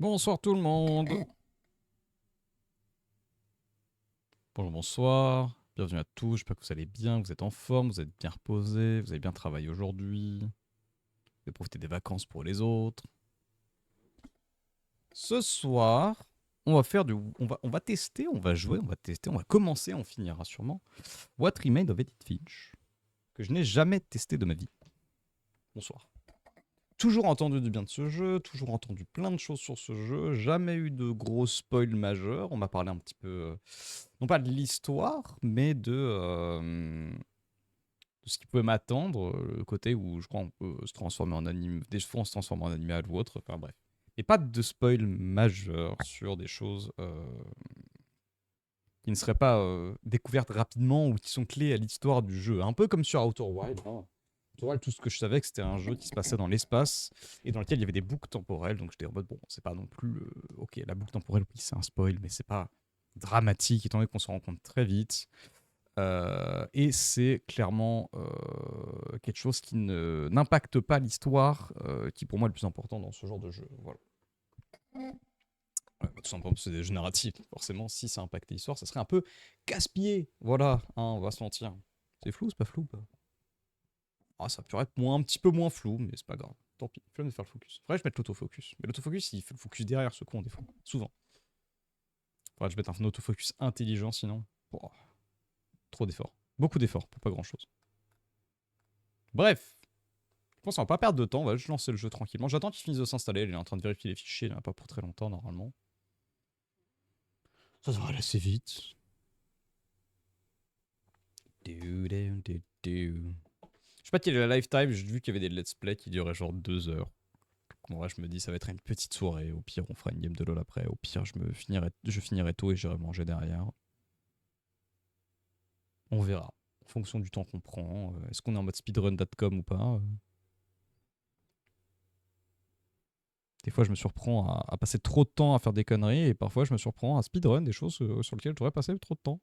Bonsoir tout le monde. Bonjour, bonsoir. Bienvenue à tous. J'espère que vous allez bien, que vous êtes en forme, vous êtes bien reposés, vous avez bien travaillé aujourd'hui. Vous avez profité des vacances pour les autres. Ce soir, on va faire on va tester, on va jouer, on va tester, on va commencer, on finira sûrement. What Remained of Edith Finch, que je n'ai jamais testé de ma vie. Bonsoir. Toujours entendu du bien de ce jeu, toujours entendu plein de choses sur ce jeu, jamais eu de gros spoil majeurs. On m'a parlé un petit peu, non pas de l'histoire, mais de ce qui pouvait m'attendre, le côté où je crois on peut se transformer en anime, des fois on se transforme en animal ou autre, enfin bref. Et pas de spoil majeur sur des choses qui ne seraient pas découvertes rapidement ou qui sont clés à l'histoire du jeu. Un peu comme sur Outer Wild, hein. Outer Wild, tout ce que je savais, que c'était un jeu qui se passait dans l'espace et dans lequel il y avait des boucles temporelles. Donc j'étais en mode, bon, c'est pas non plus. Ok, la boucle temporelle, oui, c'est un spoil, mais c'est pas dramatique, étant donné qu'on se rend compte très vite. Et c'est clairement quelque chose qui n'impacte pas l'histoire, qui pour moi est le plus important dans ce genre de jeu. Voilà. Ouais, tout simplement, c'est des jeux narratifs. Forcément, si ça impactait l'histoire, ça serait un peu casse-pied. Voilà, hein, on va se mentir. C'est flou, c'est pas flou, pas. Ah, ça pourrait être un petit peu moins flou, mais c'est pas grave. Tant pis, flemme de faire le focus. Faudrait que je mette l'autofocus. Mais l'autofocus, il fait le focus derrière ce con, des fois. Souvent. Faudrait que je mette un autofocus intelligent, sinon. Oh, trop d'efforts. Beaucoup d'efforts pour pas grand chose. Bref, je pense qu'on va pas perdre de temps, on va juste lancer le jeu tranquillement. J'attends qu'il finisse de s'installer, il est en train de vérifier les fichiers, il n'a pas pour très longtemps normalement. Ça devrait aller assez vite. Je sais pas quelle est la lifetime, j'ai vu qu'il y avait des let's play qui duraient genre 2 heures. En vrai, je me dis ça va être une petite soirée, au pire on fera une game de LoL après, au pire je finirai tôt et j'irai manger derrière. On verra, en fonction du temps qu'on prend. Est-ce qu'on est en mode speedrun.com ou pas. Des fois, je me surprends à passer trop de temps à faire des conneries, et parfois, je me surprends à speedrun des choses sur lesquelles j'aurais passé trop de temps.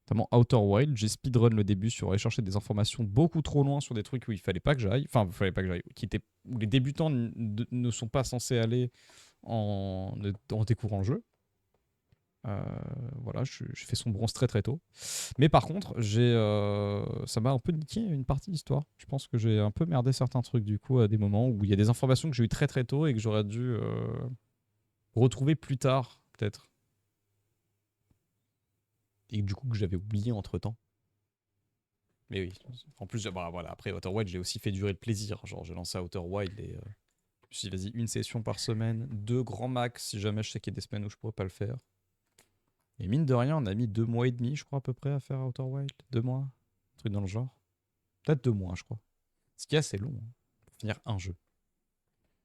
Notamment Outer Wild, j'ai speedrun le début sur aller chercher des informations beaucoup trop loin sur des trucs où il fallait pas que j'aille. Enfin, il fallait pas que j'aille. Où les débutants ne sont pas censés aller en découvrant le jeu. Voilà, je fais son bronze très très tôt. Mais par contre, ça m'a un peu niqué une partie de l'histoire. Je pense que j'ai un peu merdé certains trucs du coup à des moments où il y a des informations que j'ai eu très très tôt et que j'aurais dû retrouver plus tard, peut-être. Et du coup que j'avais oublié entre temps. Mais oui, en plus, bah, voilà, après Outer Wild, j'ai aussi fait durer le plaisir. Genre, j'ai lancé Outer Wild et je me suis dit, vas-y, une session par semaine, deux grands max si jamais je sais qu'il y a des semaines où je pourrais pas le faire. Et mine de rien, on a mis 2 mois et demi, je crois, à peu près, à faire Outer Wild. 2 mois, un truc dans le genre. Peut-être 2 mois, je crois. Ce qui est assez long hein, pour finir un jeu.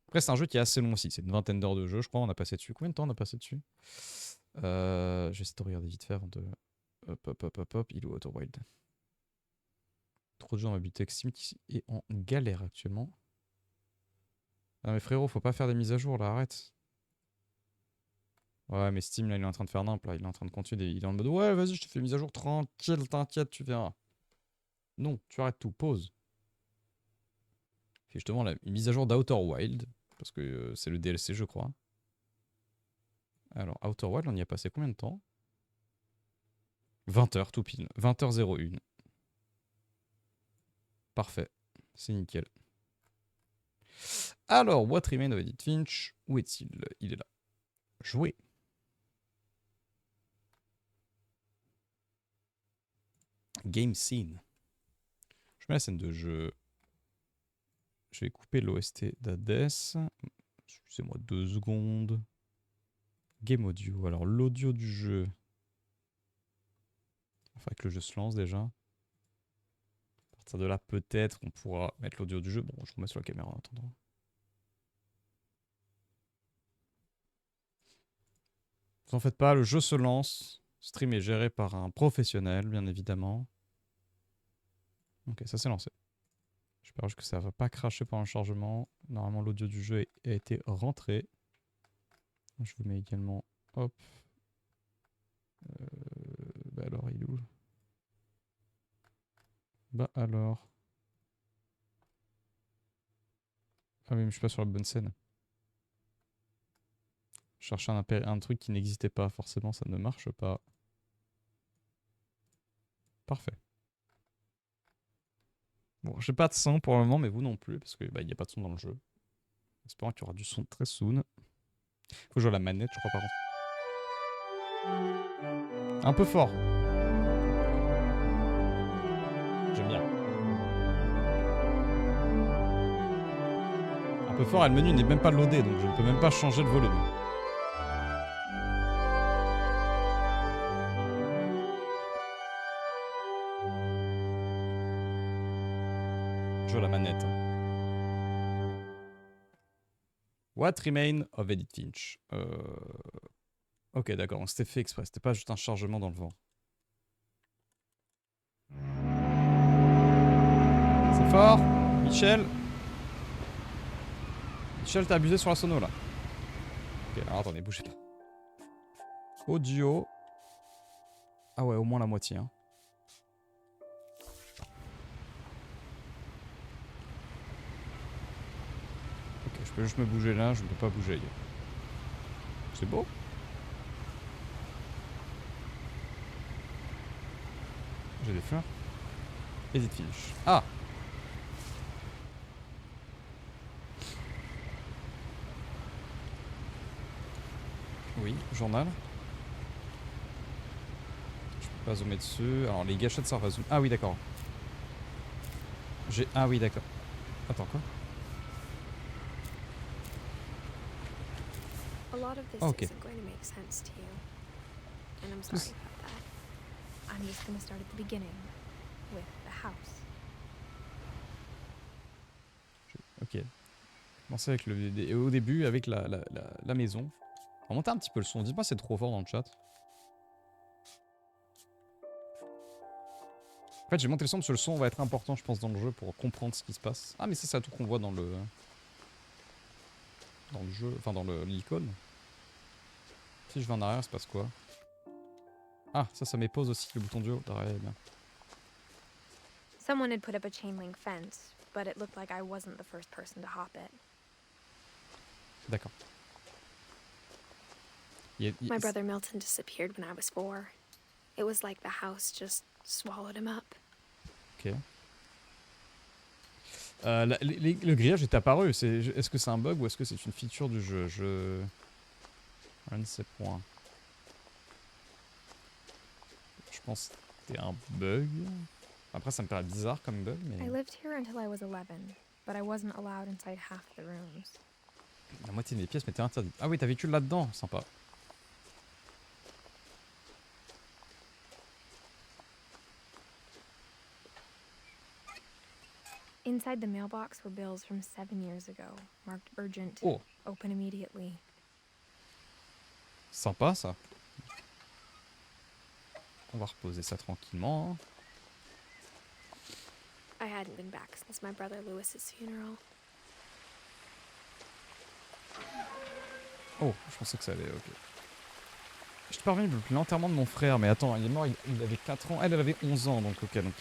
Après, c'est un jeu qui est assez long aussi. C'est une vingtaine d'heures de jeu, je crois. On a passé dessus. Combien de temps on a passé dessus Je vais essayer de regarder vite faire. Hop, hop, hop, hop, hop. Il est où Outer Wild? Trop de gens habitent avec Steam qui est en galère actuellement. Ah mais frérot, faut pas faire des mises à jour là, arrête. Ouais, mais Steam là, il est en train de faire nimp là. Il est en train de continuer. Il est en mode ouais, vas-y, je te fais mise à jour tranquille, t'inquiète, tu verras. Non, tu arrêtes tout, pause. Fait justement la mise à jour d'Outer Wild. Parce que c'est le DLC, je crois. Alors, Outer Wild, on y a passé combien de temps? 20 heures tout pile. 20h01. Parfait. C'est nickel. Alors, What Remains of Edith Finch? Où est-il? Il est là. Jouer. Game scene. Je mets la scène de jeu. Je vais couper l'OST d'Hades. Excusez-moi 2 secondes. Game audio. Alors, l'audio du jeu. Enfin, que le jeu se lance déjà. À partir de là, peut-être qu'on pourra mettre l'audio du jeu. Bon, je remets sur la caméra en attendant. Vous en faites pas, le jeu se lance. Stream est géré par un professionnel, bien évidemment. Ok, ça s'est lancé. J'espère juste que ça va pas cracher pendant le chargement. Normalement, l'audio du jeu a été rentré. Je vous mets également. Hop. Bah alors, il est où? Bah alors. Ah oui, mais je suis pas sur la bonne scène. Chercher un truc qui n'existait pas, forcément ça ne marche pas. Parfait. Bon, j'ai pas de son pour le moment, mais vous non plus, parce que bah, y a pas de son dans le jeu. Espérons qu'il y aura du son très soon. Faut jouer à la manette, je crois, par contre. Un peu fort. J'aime bien. Un peu fort, et le menu n'est même pas loadé, donc je ne peux même pas changer le volume. Je joue à la manette. What remain of Edith Finch? Ok, d'accord, c'était fait exprès, c'était pas juste un chargement dans le vent. C'est fort, Michel. Michel, t'as abusé sur la sono là. Ok, alors attendez, bougez pas. Audio. Ah ouais, au moins la moitié. Hein. Ok, je peux juste me bouger là, je ne peux pas bouger ailleurs. C'est beau. J'ai des fleurs. Edith Finch. Ah! Oui, journal. Je peux pas zoomer dessus. Alors les gâchettes ça va zoomer. Ah oui d'accord. Ah oui d'accord. Attends quoi? Oh, ok. Ok. Commencer avec au début avec la maison. On va monter un petit peu le son. Dis-moi c'est trop fort dans le chat. En fait j'ai monté le son parce que le son va être important je pense dans le jeu pour comprendre ce qui se passe. Ah mais ça c'est tout qu'on voit dans le jeu, enfin dans l'icône. Si je vais en arrière, il se passe quoi? Ah, ça met pause aussi, le bouton du haut. Ouais, bien. Someone had put up a chain link fence, but it looked like I wasn't the first person to hop it. D'accord. My brother Milton disappeared when I was 4. It was like the house just swallowed him up. Ok. Le grillage est apparu. Est-ce que c'est un bug ou est-ce que c'est une feature du jeu? Je ne sais point. Je pense que c'était un bug. Après, ça me paraît bizarre comme bug, mais... I lived here until I was 11, but I wasn't allowed inside half the rooms. La moitié des pièces m'était interdite. Ah oui, t'as vécu là-dedans, sympa. Inside the mailbox were bills from 7 years ago, marked urgent, open immediately. Sympa ça. On va reposer ça tranquillement. I hadn't been back since my brother Lewis's funeral. Oh, je pensais que ça allait, ok. Je te parviens l'enterrement de mon frère, mais attends, il est mort, il avait 4 ans, elle avait 11 ans, donc ok, donc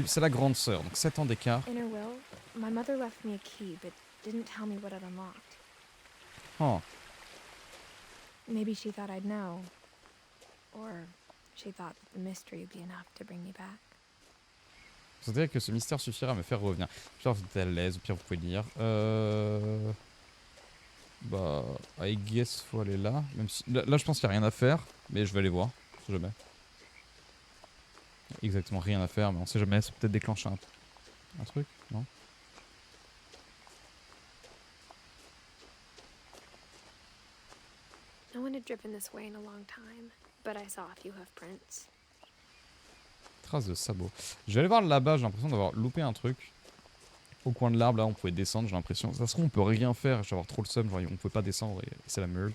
c'est la grande sœur, donc 7 ans d'écart. In her will, my mother left me a key, but didn't tell me what it unlocked. Oh. Maybe she thought I'd know. Or she thought that the mystery would be enough to bring me back. Vous savez que ce mystère suffira à me faire revenir. Genre, vous êtes à l'aise, au pire vous pouvez lire. Bah, I guess faut aller là. Même si... là je pense qu'il n'y a rien à faire, mais je vais aller voir, on sait jamais. Exactement rien à faire, mais on sait jamais, ça peut peut-être déclencher un truc, non? No one had driven this way in a long time, but I saw a few hoof prints. Traces de sabots. Je vais aller voir là-bas, j'ai l'impression d'avoir loupé un truc. Au coin de l'arbre, là, on pouvait descendre, j'ai l'impression. Ça se trouve, on peut rien faire, je vais avoir trop le seum, genre, on pouvait pas descendre et c'est la merde.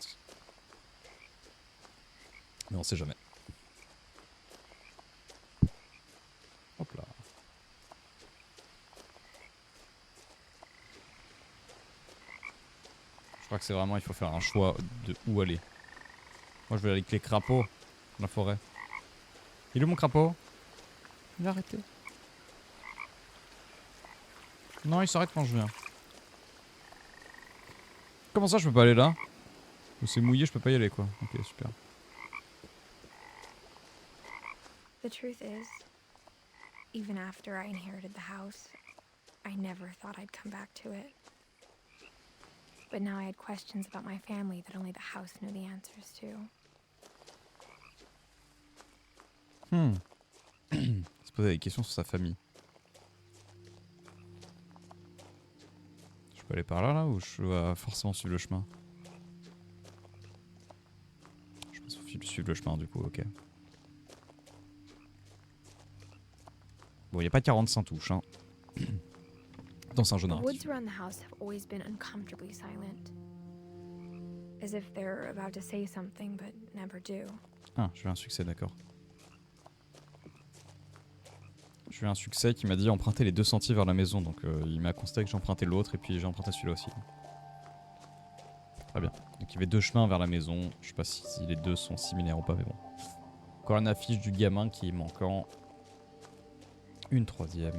Mais on sait jamais. Hop là. Je crois que c'est vraiment, il faut faire un choix de où aller. Moi, je vais aller avec les crapauds dans la forêt. Il est où mon crapaud? Il a arrêté. Non, il s'arrête quand je viens. Comment ça, je peux pas aller là? C'est mouillé, je peux pas y aller quoi. Ok, super. The truth is, even after I inherited the house, I never thought I'd come back to it. But now I had questions about my family that only the house knew the answers to. Se poser des questions sur sa famille. Je peux aller par là, ou je dois forcément suivre le chemin? Je pense qu'il faut suivre le chemin du coup, ok. Bon, il n'y a pas 45 touches, hein. Dans un jeu The narratif. woods around the house have always been uncomfortably silent. As if they're about to say something but never do. Ah, j'ai eu un succès, d'accord. J'ai eu un succès qui m'a dit emprunter les 2 sentiers vers la maison, donc il m'a constaté que j'ai emprunté l'autre et puis j'ai emprunté celui-là aussi. Très bien. Donc il y avait 2 chemins vers la maison, je sais pas si les deux sont similaires ou pas, mais bon. Encore une affiche du gamin qui est manquant. Une 3e.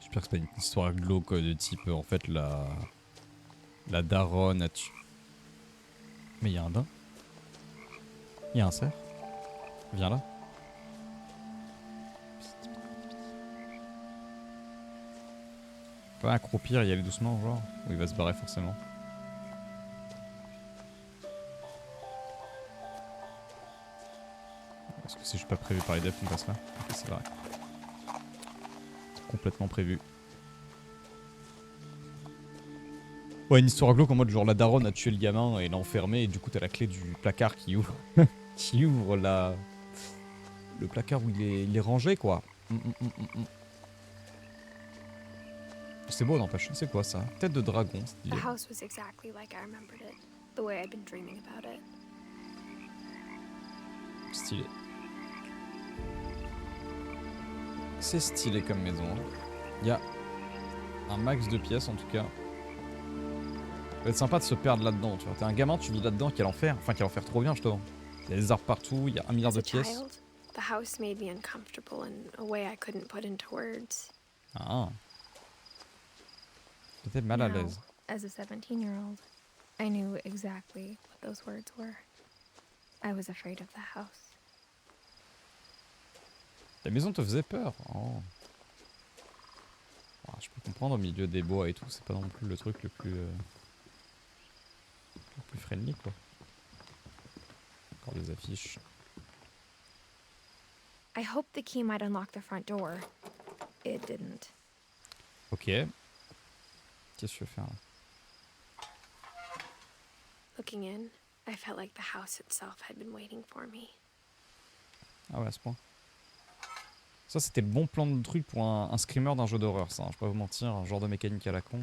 J'espère que c'est pas une histoire glauque de type en fait la daronne a tué. Mais il y a un daim. Il y a un cerf. Viens là. Pas accroupir et y aller doucement, genre. Ou il va se barrer forcément. Est-ce que c'est juste pas prévu par les devs qu'on passe là? Ok, c'est vrai. C'est complètement prévu. Ouais, une histoire glauque en mode genre la daronne a tué le gamin et l'a enfermé et du coup t'as la clé du placard qui ouvre. Qui ouvre le placard où il est rangé quoi. C'est beau n'empêche. C'est quoi ça? Tête de dragon, The stylé. house was exactly like I remembered it, the way I'd been dreaming about it. Stylé. C'est stylé comme maison. Il y a un max de pièces en tout cas. Ça va être sympa de se perdre là-dedans, tu vois. T'es un gamin, tu vis là-dedans, quel enfer. Enfin, quel enfer trop bien, justement. Il y a des arbres partout, il y a 1 milliard As de a pièces. child, the house made me uncomfortable in a way I couldn't put into words. Ah. J'étais mal à Now, l'aise. as a 17-year-old, I knew exactly what those words were. I was afraid of the house. La maison te faisait peur. Oh. Ah, je peux comprendre au milieu des bois et tout, c'est pas non plus le truc le plus friendly quoi. Encore des affiches. I hoped the key might unlock the front door. It didn't. Ok. Qu'est-ce que je vais faire là? Looking in, I felt like the house itself had been waiting for me. Ah ouais, à ce point. Ça, c'était le bon plan de truc pour un screamer d'un jeu d'horreur, ça. Hein, je vais pas vous mentir, un genre de mécanique à la con.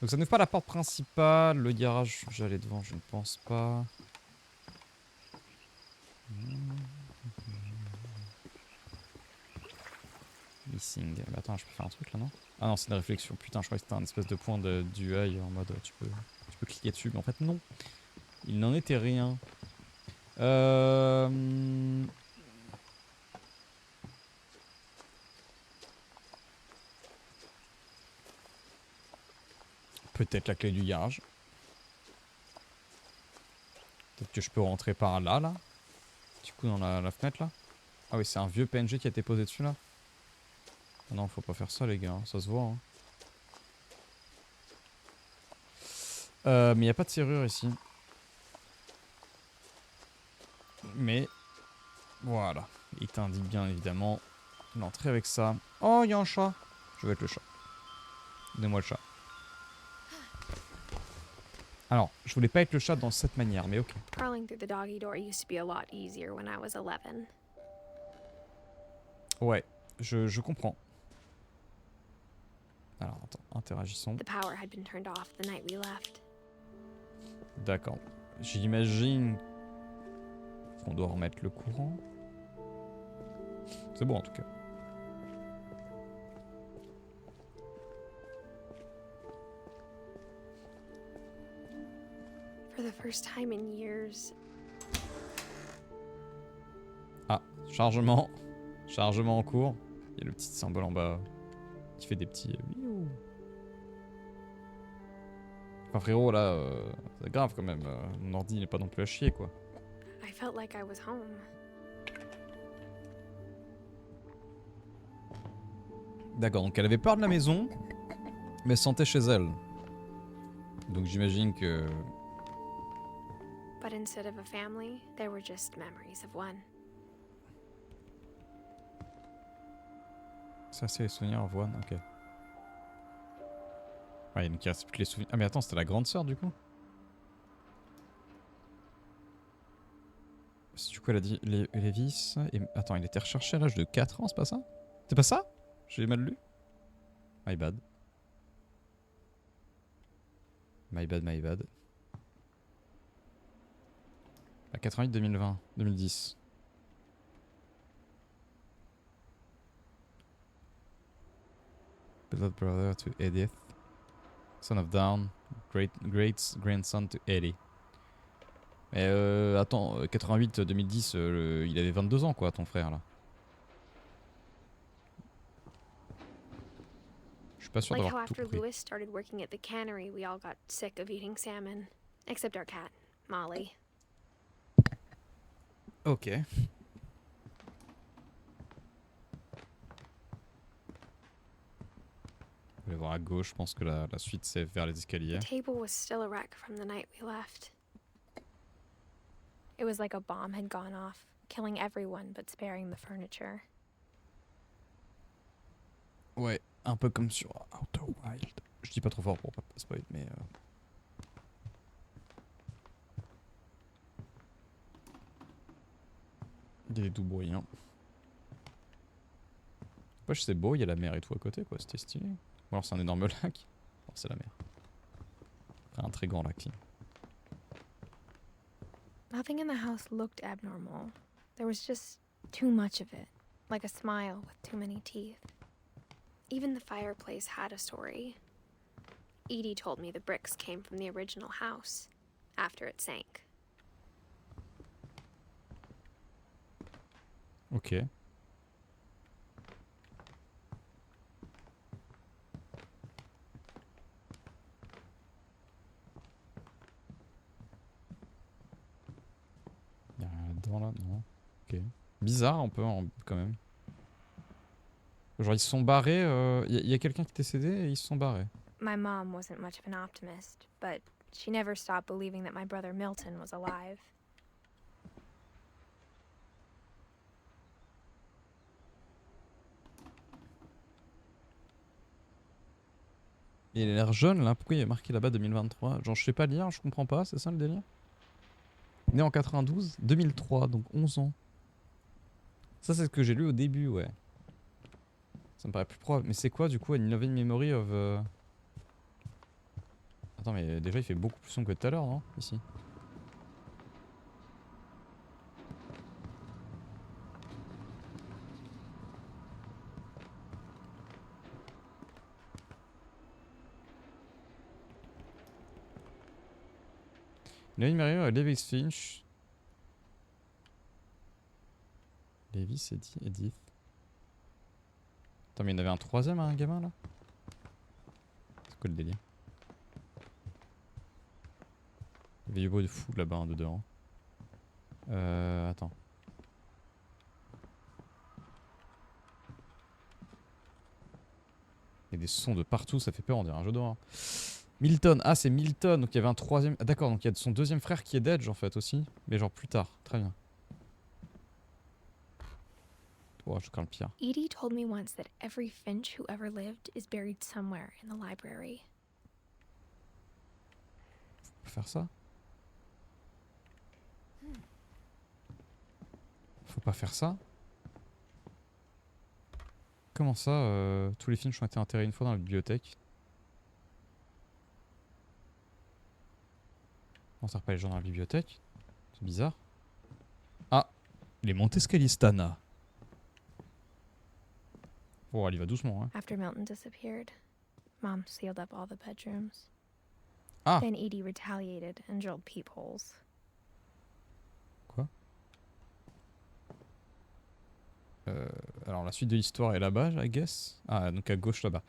Donc ça n'ouvre pas la porte principale. Le garage, j'allais devant, je ne pense pas. Missing. Mais attends, je peux faire un truc là, non? Ah non, c'est une réflexion. Putain, je croyais que c'était un espèce de point du œil en mode tu peux cliquer dessus, mais en fait non. Il n'en était rien. Peut-être la clé du garage. Peut-être que je peux rentrer par là, là. Du coup, dans la fenêtre, là. Ah oui, c'est un vieux PNG qui a été posé dessus, là. Ah non, faut pas faire ça, les gars. Hein. Ça se voit, hein. Mais il n'y a pas de serrure ici. Mais, voilà. Il t'indique bien, évidemment, l'entrée avec ça. Oh, il y a un chat. Je vais être le chat. Donnez-moi le chat. Alors, je voulais pas être le chat dans cette manière, mais ok. Crawling through the doggy door used to be a lot easier when I was 11. Ouais, je comprends. Alors, attends, interagissons. The power had been turned off the night we left. D'accord. J'imagine qu'on doit remettre le courant. C'est bon en tout cas. For the first time in years, Ah, chargement. Chargement en cours. Il y a le petit symbole en bas qui fait des petits... miaou. Enfin frérot là, c'est grave quand même. Mon ordi n'est pas non plus à chier quoi. I felt like I was home. D'accord, donc elle avait peur de la maison, mais elle se sentait chez elle. Donc j'imagine que... But instead of a family, there were just memories of one. Ça c'est les souvenirs of one, ok. Ouais, il ne reste plus que les souvenirs. Ah mais attends, c'était la grande sœur du coup. Du coup elle a dit Lévis... Et... Attends, il était recherché à l'âge de 4 ans, c'est pas ça? C'est pas ça? J'ai mal lu. My bad. My bad, my bad. À 88, 2020, 2010. Beloved brother to Edith. Son of Down. Great grandson to Eddie. Mais attends, 88, 2010, il avait 22 ans quoi, ton frère là. Je suis pas sûr Like how d'avoir tout after compris. Louis started working at the cannery, we all got sick of eating salmon. Except our cat, Molly. Ok. On va voir à gauche, je pense que la suite c'est vers les escaliers. The table was still a wreck from the night we left. It was like a bomb had gone off, killing everyone but sparing the furniture. Ouais, un peu comme sur Outer Wild. Je dis pas trop fort pour pas spoil, mais... Il y a des doux bruits, hein. Wesh, c'est beau, il y a la mer et tout à côté, quoi, c'était stylé. Ou alors c'est un énorme lac. Non, c'est la mer. Après, un très grand lac. Nothing in the house looked abnormal. There was just too much of it, like a smile with too many teeth. Even the fireplace had a story. Edie told me the bricks came from the original house, after it sank. Ok. Y'a rien là-dedans là, non. Ok. Bizarre un peu quand même. Genre ils se sont barrés, y a quelqu'un qui était décédé et ils se sont barrés. My mom wasn't much of an optimist, but she never stopped believing that my brother Milton was alive. Il a l'air jeune là, pourquoi il est marqué là-bas 2023? Genre je sais pas lire, je comprends pas, c'est ça le délire? Né en 92, 2003, donc 11 ans. Ça c'est ce que j'ai lu au début, ouais. Ça me paraît plus probable. Mais c'est quoi du coup, une living memory of... Attends mais déjà il fait beaucoup plus sombre que tout à l'heure, non? Ici. Living memory of Levis Finch. Levis et Edith. Attends mais il y en avait un troisième, un gamin là? C'est quoi le délire? Il y avait du bruit de fou là-bas, hein, dedans. Attends. Il y a des sons de partout, ça fait peur, on dirait un jeu d'horreur. Milton, ah c'est Milton, donc il y avait un troisième... Ah, d'accord, donc il y a son deuxième frère qui est Dedge en fait aussi, mais genre plus tard, très bien. Oh, je crains le pire. Edie told me once that every Finch who ever lived is buried somewhere in the library. Faut pas faire ça. Faut pas faire ça. Comment ça, tous les Finch ont été enterrés une fois dans la bibliothèque? On sert pas les gens dans la bibliothèque? C'est bizarre. Ah, les Montescalistana. Oh, elle y va doucement, hein. After Milton disappeared, Mom sealed up all the bedrooms. Ah. Then Edie retaliated and drilled peepholes. Quoi? Alors la suite de l'histoire est là-bas, I guess. Ah, donc à gauche là-bas.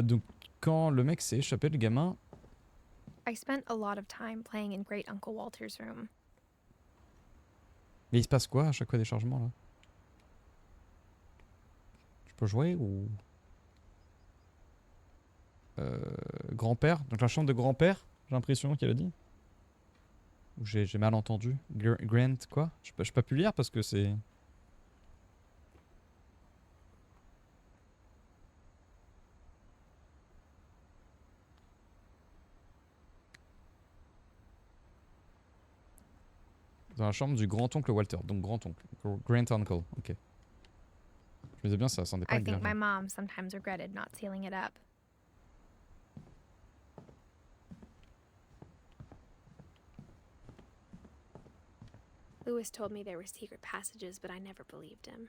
Donc quand le mec s'est échappé, le gamin, I spent a lot of time playing in Great Uncle Walter's room. Mais il se passe quoi à chaque fois des changements là? Je peux jouer ou... Grand-père? Donc la chambre de grand-père, j'ai l'impression qu'elle a dit. Ou j'ai mal entendu. Grant quoi? Je peux pas pu lire parce que c'est... Dans la chambre du grand-oncle Walter. Donc grand-oncle. Grand-uncle. Ok. Je me disais bien, ça ressemblait pas à I think my Grant. mom sometimes regretted not sealing it up. Lewis told me there were secret passages, but I never believed him.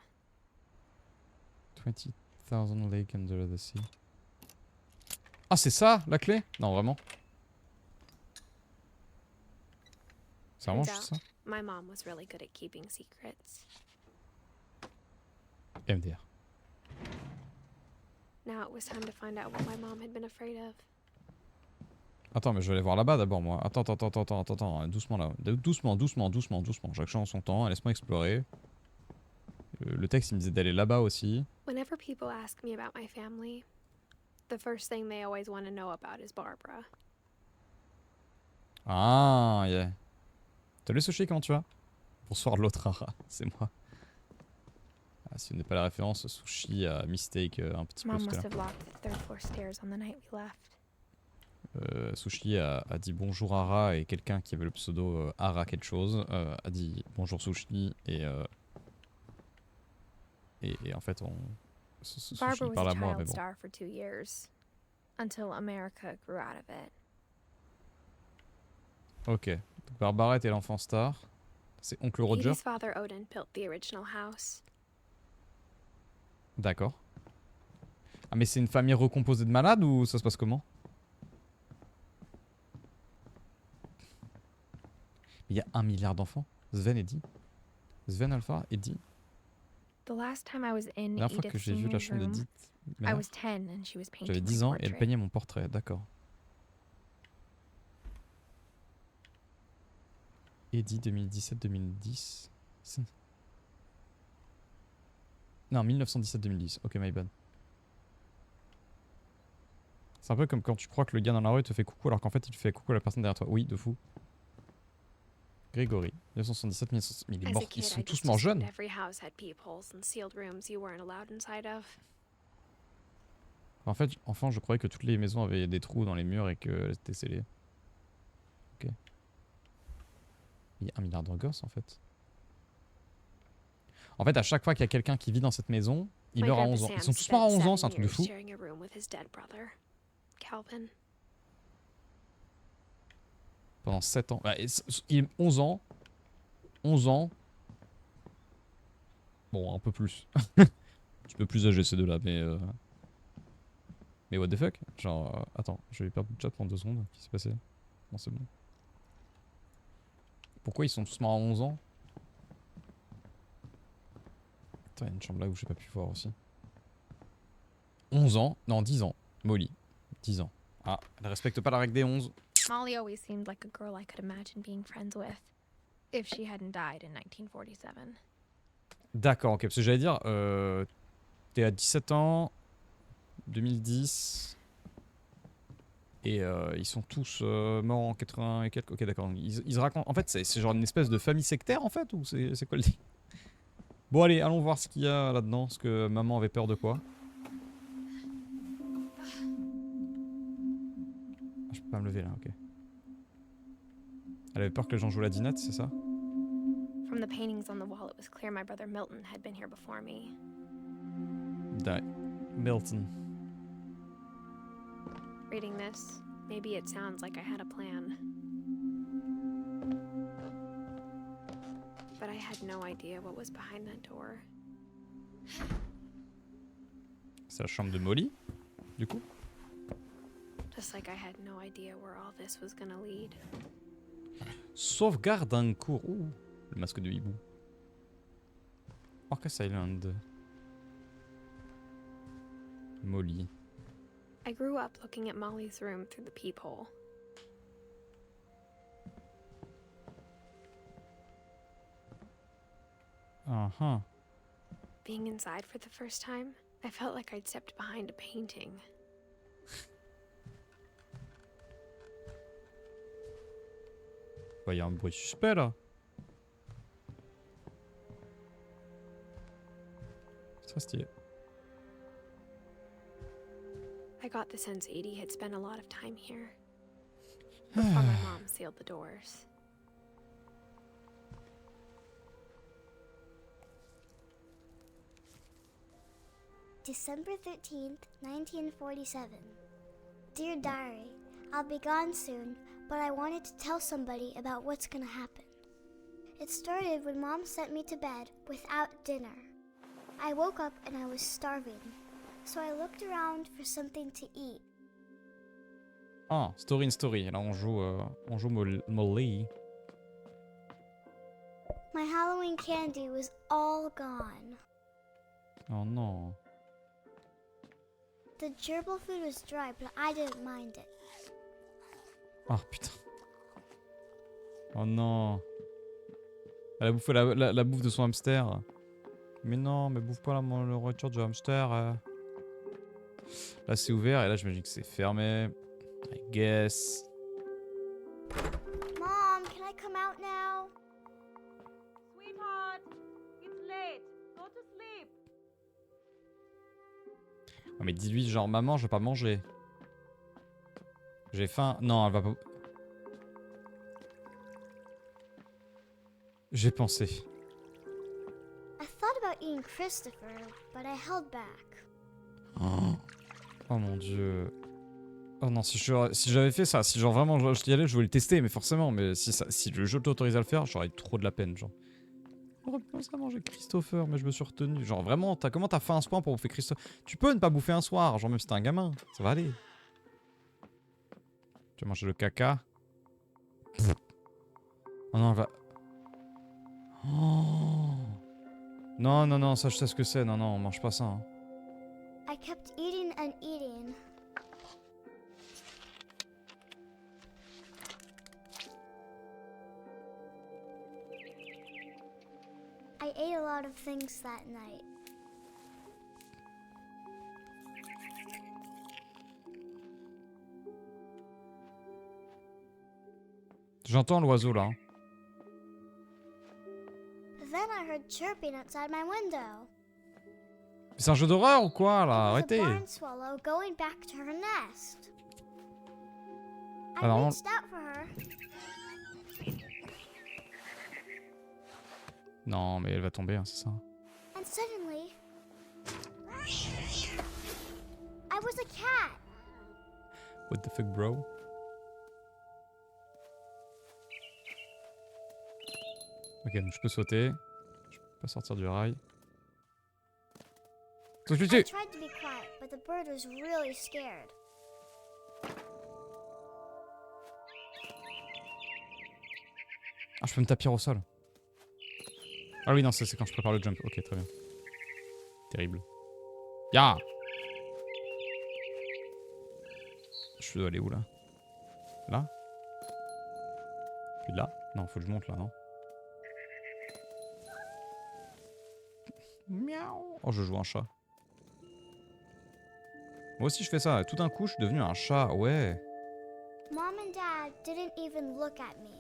20,000 Lake Under the Sea. Ah, c'est ça, la clé? Non, vraiment. C'est vraiment juste ça? My mom was really good at keeping secrets. MDR. Now it was time to find out what my mom had been afraid of. Attends, mais je vais aller voir là-bas d'abord, moi. Attends. Doucement là. Doucement. Chaque chose en son temps. Laisse-moi explorer. Le texte, il me disait d'aller là-bas aussi. Whenever people ask me about my family, the first thing they always want to know about is Barbara. Ah, yeah. Salut Sushi, comment tu vas? Bonsoir l'autre Ara, c'est moi. Ah, si vous n'avez pas la référence, Sushi a mistake un petit peu Mom tout à must l'heure. have locked the third floor stairs on the night we left. Sushi a dit bonjour Ara et quelqu'un qui avait le pseudo Ara quelque chose a dit bonjour Sushi et en fait on... Sushi Barbara was parle a à moi mais child bon. star for 2 years, until America grew out of it. Ok, donc Barbara était l'enfant star. C'est oncle Roger. Edith's father Odin built the original house. D'accord. Ah mais c'est une famille recomposée de malades ou ça se passe comment? Il y a 1 milliard d'enfants. Sven Eddy. Sven Alpha Eddy. The last time I was in La dernière fois que Edith's j'ai vu la senior's chambre room, d'Edith, I was 10 and she was painting j'avais my 10 ans et elle portrait. peignait mon portrait, d'accord. Eddy 2017-2010. Non, 1917-2010. Ok, my bad. C'est un peu comme quand tu crois que le gars dans la rue te fait coucou alors qu'en fait il fait coucou à la personne derrière toi. Oui, de fou. Grégory, 1977, 1900... Mais il est mort. Ils sont tous morts jeunes. En fait, enfant, je croyais que toutes les maisons avaient des trous dans les murs et qu'elles étaient scellées. Ok. Il y a 1 milliard de gosses en fait. En fait, à chaque fois qu'il y a quelqu'un qui vit dans cette maison, il meurt à 11 ans. Ils sont tous morts à 11 ans, c'est un truc de fou. Pendant 7 ans. Bah, 11 ans. 11 ans. Bon, un peu plus. Un petit peu plus âgé ces deux-là, mais... Mais what the fuck? Genre, attends, je vais perdre le chat pendant 2 secondes. Qu'est-ce qui s'est passé? Non, c'est bon. Pourquoi ils sont tous morts à 11 ans? Attends, il y a une chambre là où j'ai pas pu voir aussi. 11 ans? Non, 10 ans. Molly. 10 ans. Ah, elle respecte pas la règle des 11. Molly always seemed like a girl I could imagine being friends with, if she hadn't died in 1947. D'accord, ok, parce que j'allais dire, t'es à 17 ans, 2010, et ils sont tous morts en 80 et quelques. Ok, d'accord, ils se racontent. En fait, c'est genre une espèce de famille sectaire en fait, ou c'est quoi le dit? Bon, allez, allons voir ce qu'il y a là-dedans, parce que maman avait peur de quoi. Ah, je peux pas me lever là, ok. Elle avait peur que les gens jouent la dinette, c'est ça? From the paintings on the wall, it was clear my brother Milton had been here before me. Milton. Reading this, maybe it sounds like I had a plan. But I had no idea what was behind that door. C'est la chambre de Molly, du coup? Just like I had no idea where all this was gonna lead. Sauvegarde en cours. Ouh, le masque de hibou. Orcas Island. Molly. I grew up looking at Molly's room through the peephole. Uh-huh. Being inside for the first time, I felt like I'd stepped behind a painting. Bah, y a un bruit suspect là. C'est très stylé. I got the sense Edie had spent a lot of time here before my mom sealed the doors. December 13th, 1947. Dear Diary, I'll be gone soon, but I wanted to tell somebody about what's gonna happen. It started when Mom sent me to bed without dinner. I woke up and I was starving, so I looked around for something to eat. Ah, story in story. Là, on joue Molly. My Halloween candy was all gone. Oh non. The gerbil food was dry, but I didn't mind it. Ah putain. Oh non. Elle a bouffé la bouffe de son hamster. Mais non, mais bouffe pas la nourriture du hamster. Là c'est ouvert et là j'imagine que c'est fermé. I guess. Mom, can I come out now? Sweetheart, it's late. Go to sleep. Oh, mais dis-lui genre maman je vais pas manger. J'ai faim. Non elle va pas. J'ai pensé. I thought about eating Christopher, but I held back. Oh mon dieu. Oh non, si j'avais fait ça, si genre vraiment je y allais, je voulais le tester, mais forcément, mais si le jeu t'autorise à le faire, j'aurais eu trop de la peine, genre. J'aurais pensé à manger Christopher, mais je me suis retenu. Genre vraiment, comment t'as fait un soin pour bouffer Christopher? Tu peux ne pas bouffer un soir, genre même si t'es un gamin, ça va aller. Tu vas manger le caca. Oh non, elle va... Oh. Non, non, non, ça je sais ce que c'est, non, non, on mange pas ça. Hein. I kept eating and eating. I ate a lot of things that night. J'entends l'oiseau là. Hein. Then I heard chirping outside my window. C'est un jeu d'horreur ou quoi là? Arrêtez! It was a barn swallow going back to her nest. I Alors, reached out for her. Non, mais elle va tomber, hein, c'est ça. And suddenly, I was a cat. What the fuck, bro? Ok, donc je peux sauter. Je peux pas sortir du rail. I tried to be quiet, but the bird was really scared. Ah, je peux me tapir au sol. Ah oui, non, c'est quand je prépare le jump. Ok, très bien. Terrible. Ya! Je dois aller où là? Là? Puis là? Non, faut que je monte là, non? Miaou! Oh, je joue un chat. Moi aussi je fais ça. Tout d'un coup, je suis devenu un chat. Ouais. Mom and Dad didn't even look at me.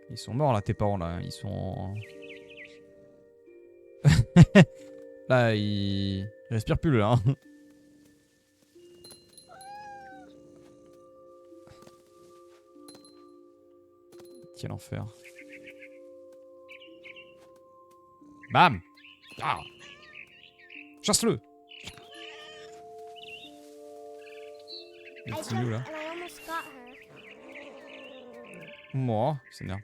Ils sont morts là, tes parents là. Ils sont... là, ils respirent plus là. Hein. Quel enfer. Bam! Ah! Chasse-le! Il I est où là? jumped and I almost got her. Moi, c'est nerf.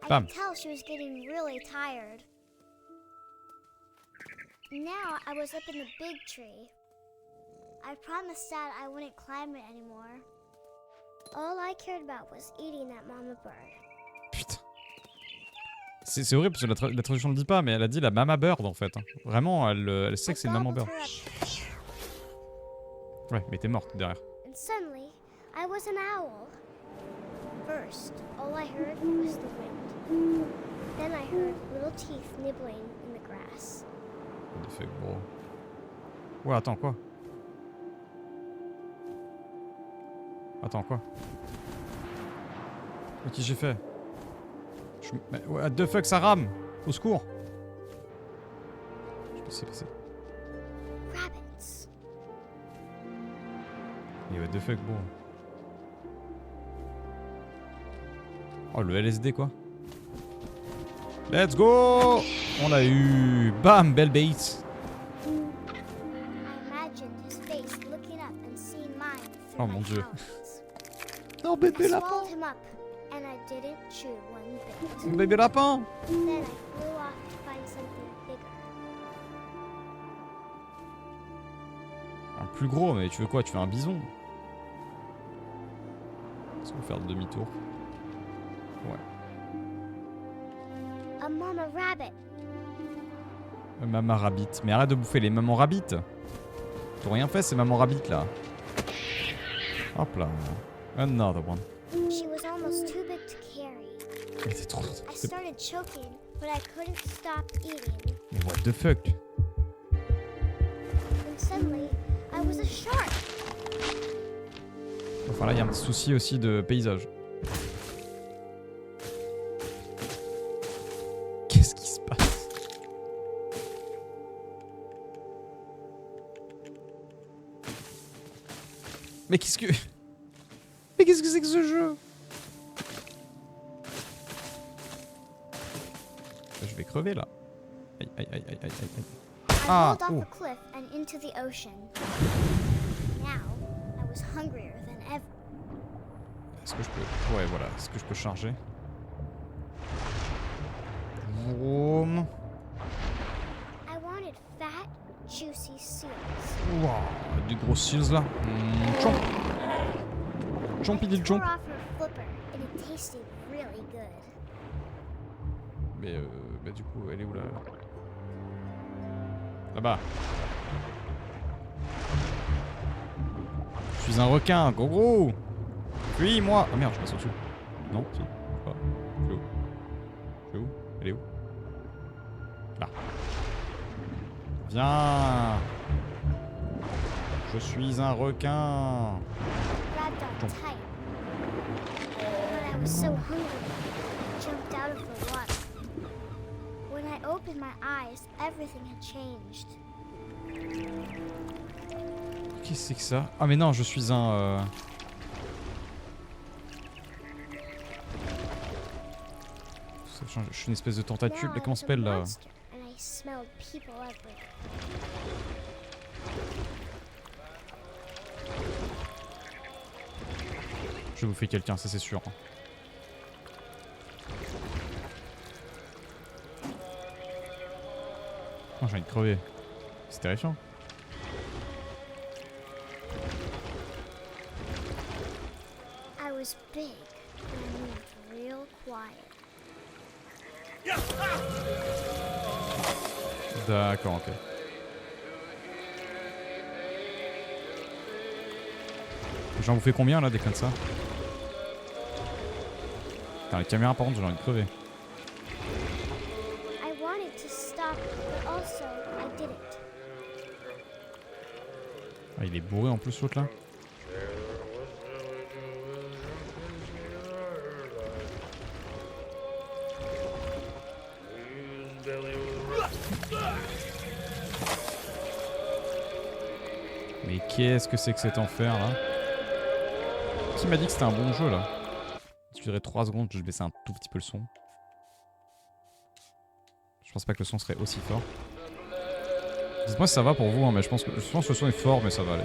I Bam. could tell she was getting really tired. Now I was up in the big tree. I promised Dad I wouldn't climb it anymore. All I cared about was eating that mama bird. Putain. C'est horrible parce que la traduction ne le dit pas, mais elle a dit la mama bird en fait. Vraiment, elle sait que c'est une maman bird. Ouais, mais t'es morte derrière. And suddenly, I was an owl. First, all I heard was the wind. Then I heard little teeth nibbling in the grass. What the fuck, bro. Ouais, attends, quoi? Attends, quoi? Qu'est-ce que j'ai fait? Mais what the fuck, ça rame! Au secours! Je sais pas ce qui s'est passé. Rabbits. Mais what the fuck, bro. Oh, le LSD, quoi. Let's go! On l'a eu! Bam! Belle bait! I imagined his face looking up and seeing mine through Oh, my mon Dieu. talons. Non, I bébé lapin! swallowed him up, and I didn't chew one bit. Bébé lapin! Then I flew off to find something bigger. Un plus gros, mais tu veux quoi? Tu veux un bison? Est-ce qu'on va faire demi-tour? Ouais. A mama rabbit. Maman rabbit. Mais arrête de bouffer les mamans rabbit! T'as rien fait ces mamans rabbit là? Hop là. Another one. She was almost too big to carry. Mais c'est trop. I started choking, but I couldn't stop eating. Mais what the fuck? And suddenly, I was a shark. Enfin là, il y a un petit souci aussi de paysage. Qu'est-ce qui se passe? Mais qu'est-ce que... Mais qu'est-ce que c'est que ce jeu? Je vais crever là. Aïe aïe aïe aïe aïe aïe. I Ah, rolled off oh. the cliff and into the ocean. Now, I was hungrier than ever. Est-ce que je peux... Ouais, voilà. Est-ce que je peux charger? Vroom. I wanted fat, juicy seals. Wouah, des grosses seals là. Chomp. Chompidil I chomp. tore off her flipper, and it tasted really good. Mais bah du coup, elle est où là? Là-bas. Je suis un requin, gros. Oui, moi. Ah merde, je passe au-dessus. Non, si. Ah, je suis où? Je suis où? Elle est où? Là. Viens. Je suis un requin. Grabbed on Jump. tight. But I was so hungry, I jumped out of the water. When I opened my eyes, everything had changed. Qu'est-ce que c'est que ça? Ah mais non, je suis un... Ça change, je suis une espèce de tentacule. Now Mais I comment was ça a s'appelle là? monster, and I smelled people everywhere. Je vais bouffer quelqu'un, ça c'est sûr. Oh, j'ai envie de crever. C'est terrifiant. I was big, and I moved real quiet. D'accord, ok. J'en vous fais combien là des comme ça? Putain, les caméras par contre j'ai envie de crever. I wanted to stop, but also I didn't. Ah, il est bourré en plus l'autre là. Mais qu'est-ce que c'est que cet enfer là? Qui m'a dit que c'était un bon jeu là? Je dirais 3 secondes, je vais baisser un tout petit peu le son. Je pense pas que le son serait aussi fort. Dites-moi si ça va pour vous, hein, mais je pense que le son est fort, mais ça va aller.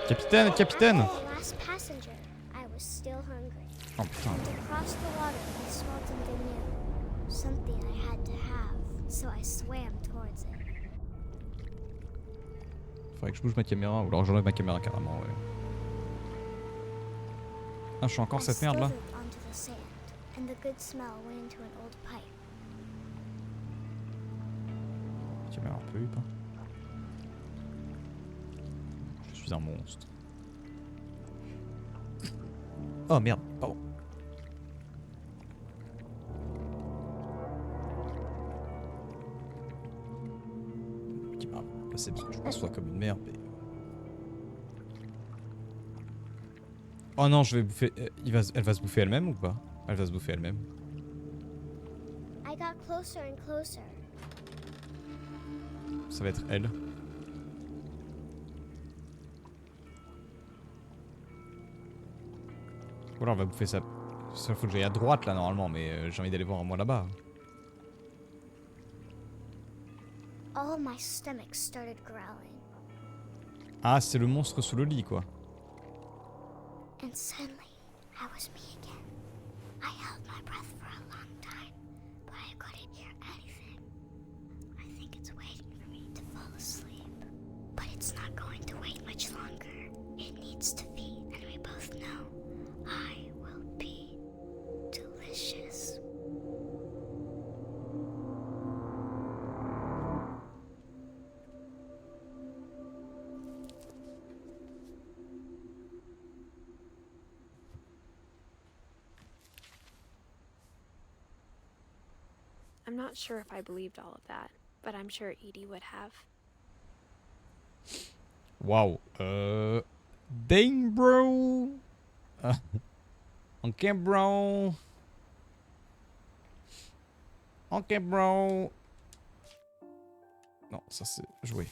Capitaine, capitaine! Last passenger, I was still hungry. Oh putain. Across the water, I smelled something new. Something I had to have, so I swam towards it. Faudrait que je bouge ma caméra, ou alors j'enlève ma caméra carrément, ouais. Ah, je suis encore I cette merde là. slithered onto the sand, and the good smell went into an old pipe. La caméra un peu huppe, hein. suis un monstre. Oh merde, pardon. Qui m'a placé parce que je reçois comme une merde. Mais... Oh non, je vais bouffer. Elle va se bouffer elle-même ou pas? Elle va se bouffer elle-même. I got closer and closer. Ça va être elle. Ou alors elle va bouffer ça. Il faut que j'aille à droite là normalement, mais j'ai envie d'aller voir moi là-bas. All of my stomach started growling. Ah, c'est le monstre sous le lit quoi. And suddenly, I was me again. I held my breath for a long time, but I couldn't hear anything. I think it's waiting for me to fall asleep. But it's not going to wait much longer. It needs to feed, and we both know I will be delicious. I'm not sure if I believed all of that, but I'm sure Edie would have. Waouh. Dang bro. Ok bro. Ok bro. Non, ça c'est joué.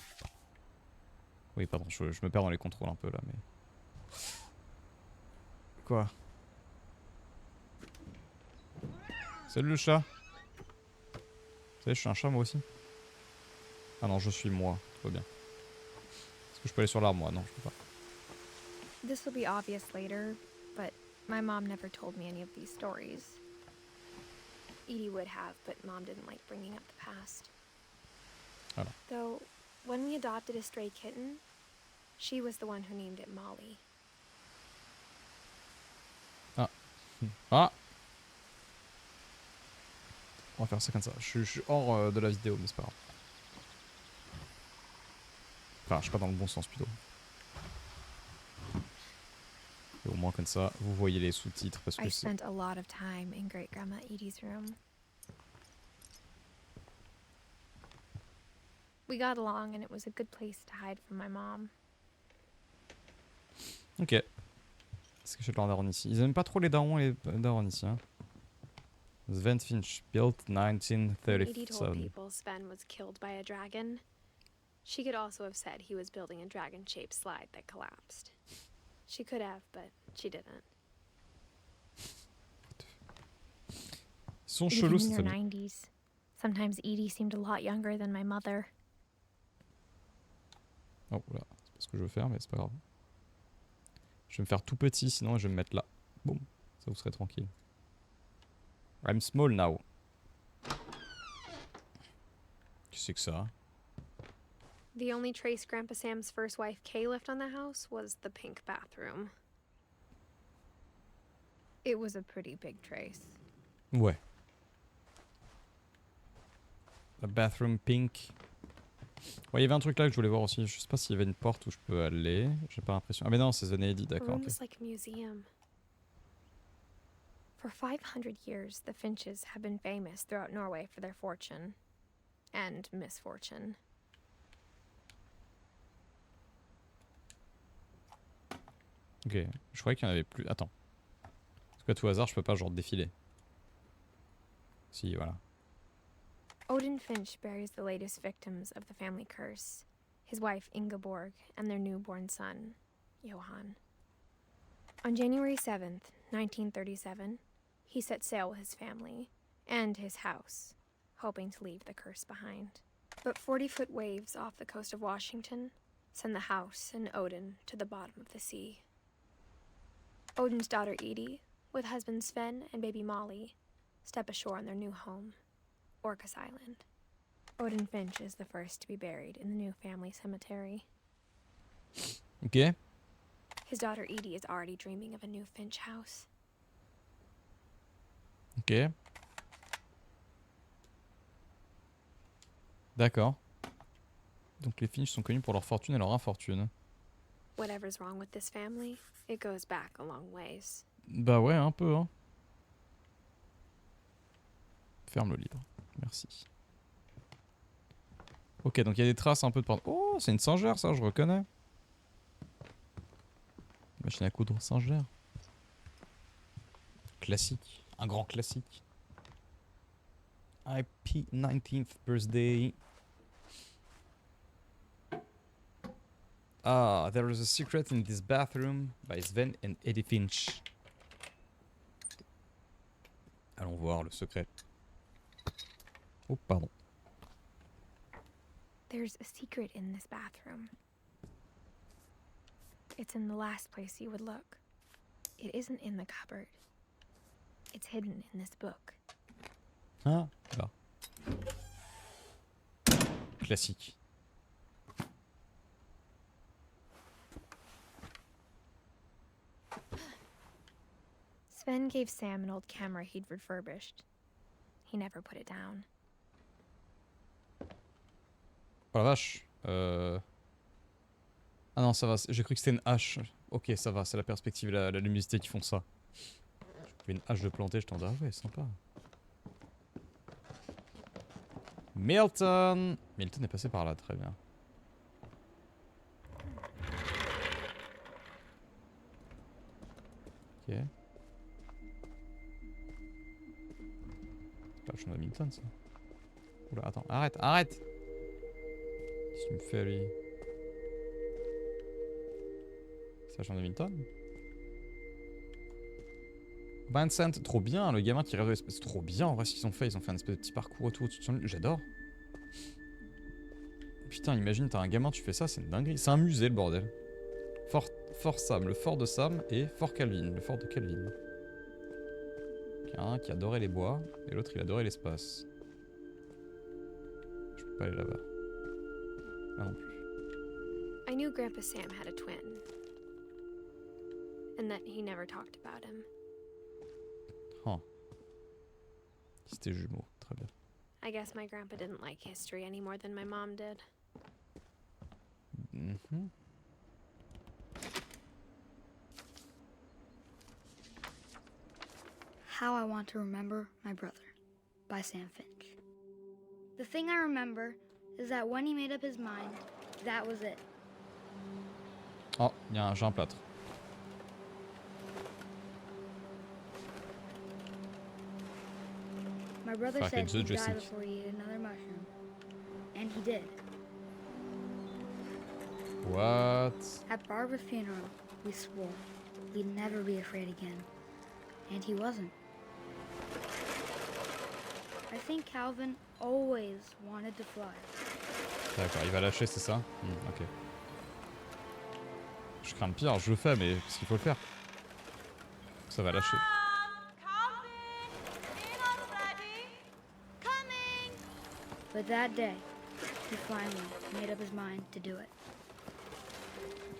Oui, pardon, je me perds dans les contrôles un peu là, mais... Quoi? Salut le chat. Vous savez, je suis un chat moi aussi. Ah non, je suis moi, tout va bien. Est-ce que je peux aller sur l'arbre moi? Non, je peux pas. This will be obvious later, but my mom never told me any of these stories. Edie would have, but Mom didn't like bringing up the past. Voilà. Though, when we adopted a stray kitten, she was the one who named it Molly. Ah. Ah. On va faire ça comme ça. Je suis hors de la vidéo, mais c'est pas grave. Enfin, je suis pas dans le bon sens plutôt. Et au moins comme ça, vous voyez les sous-titres parce que I c'est... spent a lot of time in Great Grandma Edie's room. We got along and it was a good place to hide from my mom. Ok. Est-ce que j'ai de darons ici? Ils aiment pas trop les darons et les darons ici. Hein. Sven Finch, built When Edie told 1937. people Sven was killed by a dragon, she could also have said he was building a dragon-shaped slide that collapsed. She could have, but she didn't. Ils sont Even chelous in cette her famille. 90s, sometimes Edie seemed a lot younger than my mother. Oh là, c'est pas ce que je veux faire, mais c'est pas grave. Je vais me faire tout petit, sinon je vais me mettre là. Boum, ça vous serez tranquille. I'm small now. Qu'est-ce que c'est que ça? The only trace Grandpa Sam's first wife Kay left on the house was the pink bathroom. It was a pretty big trace. Ouais. La bathroom pink. Ouais, il y avait un truc là que je voulais voir aussi. Je sais pas s'il y avait une porte où je peux aller. J'ai pas l'impression. Ah mais non, c'est The Lady, The d'accord. room Ok. was like a museum. For 500 years, the Finches have been famous throughout Norway for their fortune and misfortune. Ok, je croyais qu'il y en avait plus. Attends. Parce qu'à tout hasard, je peux pas genre défiler. Si, voilà. Odin Finch buries the latest victims of the family curse, his wife Ingeborg and their newborn son, Johan. On January 7th, 1937, he set sail with his family and his house, hoping to leave the curse behind. But 40-foot waves off the coast of Washington send the house and Odin to the bottom of the sea. Odin's daughter Edie, with husband Sven and baby Molly, step ashore on their new home, Orcas Island. Odin Finch is the first to be buried in the new family cemetery. Ok. His daughter Edie is already dreaming of a new Finch house. Ok. D'accord. Donc les Finch sont connus pour leur fortune et leur infortune. Whatever's wrong with this family, it goes back a long ways. Bah ouais, un peu, hein. Ferme le livre. Merci. Ok, donc il y a des traces un peu de partout. Oh, c'est une singère, ça, je reconnais. Machine à coudre singère. Classique. Un grand classique. Happy 19th birthday. Ah, there is a secret in this bathroom by Sven and Edith Finch. Allons voir le secret. Oh, pardon. There's a secret in this bathroom. It's in the last place you would look. It isn't in the cupboard. It's hidden in this book. Ah, là. Classique. Sven gave Sam an old camera he'd refurbished. He never put it down. Oh la vache. Ah non, ça va. J'ai cru que c'était une hache. Ok, ça va. C'est la perspective et la luminosité qui font ça. Je trouvais une hache de planter. Je t'en dis, ah ouais, sympa. Milton. Milton est passé par là, très bien. Ok. C'est pas le chemin de Milton, ça. Oula, attends, arrête, arrête. Qu'est-ce qu'il me fait, lui? C'est la chambre de Milton? Vincent, trop bien, le gamin qui rêve de l'espace. C'est trop bien en vrai ce qu'ils ont fait. Ils ont fait un espèce de petit parcours autour de son île. J'adore. Putain, imagine, t'as un gamin, tu fais ça, c'est une dinguerie. C'est un musée, le bordel. Fort Sam, le fort de Sam, et Fort Calvin, le fort de Calvin. Il y en a un qui adorait les bois, et l'autre il adorait l'espace. Je peux pas aller là-bas. Ah non plus. I knew Grandpa Sam had a twin. And that he never talked about him. Oh. C'était jumeau, très bien. I guess my grandpa didn't like history any more than my mom did. Mhm. How I Want to Remember My Brother by Sam Finch. The thing I remember is that when he made up his mind, that was it. Oh, j'ai un plâtre. My brother Fuck, said it's so he'd die dressing. before he ate another mushroom. And he did. What? At Barbara's funeral, we swore we'd never be afraid again. And he wasn't. I think Calvin always wanted to fly. D'accord, il va lâcher, c'est ça? Ok. Je crains le pire, je le fais, mais parce qu'il faut le faire. Ça va lâcher. Calvin, dinner's ready. Coming! But that day, he finally made up his mind to do it.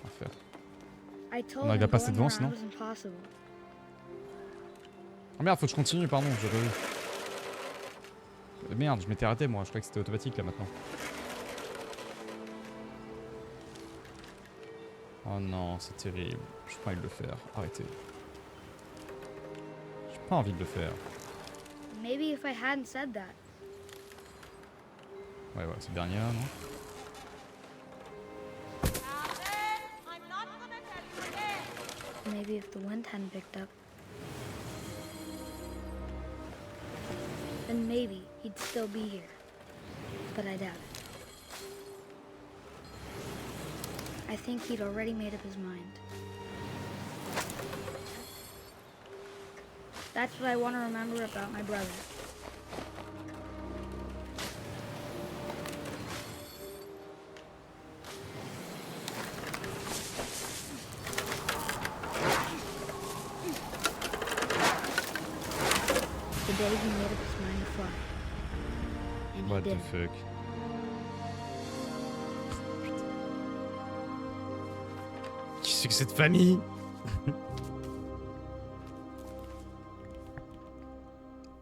Enfer. I told On him n'a pas assez going devant, around sinon. was impossible. Ah merde, faut que je continue, pardon, j'ai pas vu. Merde, je m'étais raté moi, je croyais que c'était automatique là maintenant. Oh non, c'est terrible. J'ai pas envie de le faire. Arrêtez. J'ai pas envie de le faire. Maybe if I hadn't said that. Ouais, voilà, c'est le dernier là, non? Calvin, I'm not gonna tell you again. Maybe if the wind hadn't picked up. Then maybe he'd still be here. But I doubt it. I think he'd already made up his mind. That's what I want to remember about my brother. The day he made up his mind to fly. And What he the did. fuck? Qui c'est que cette famille?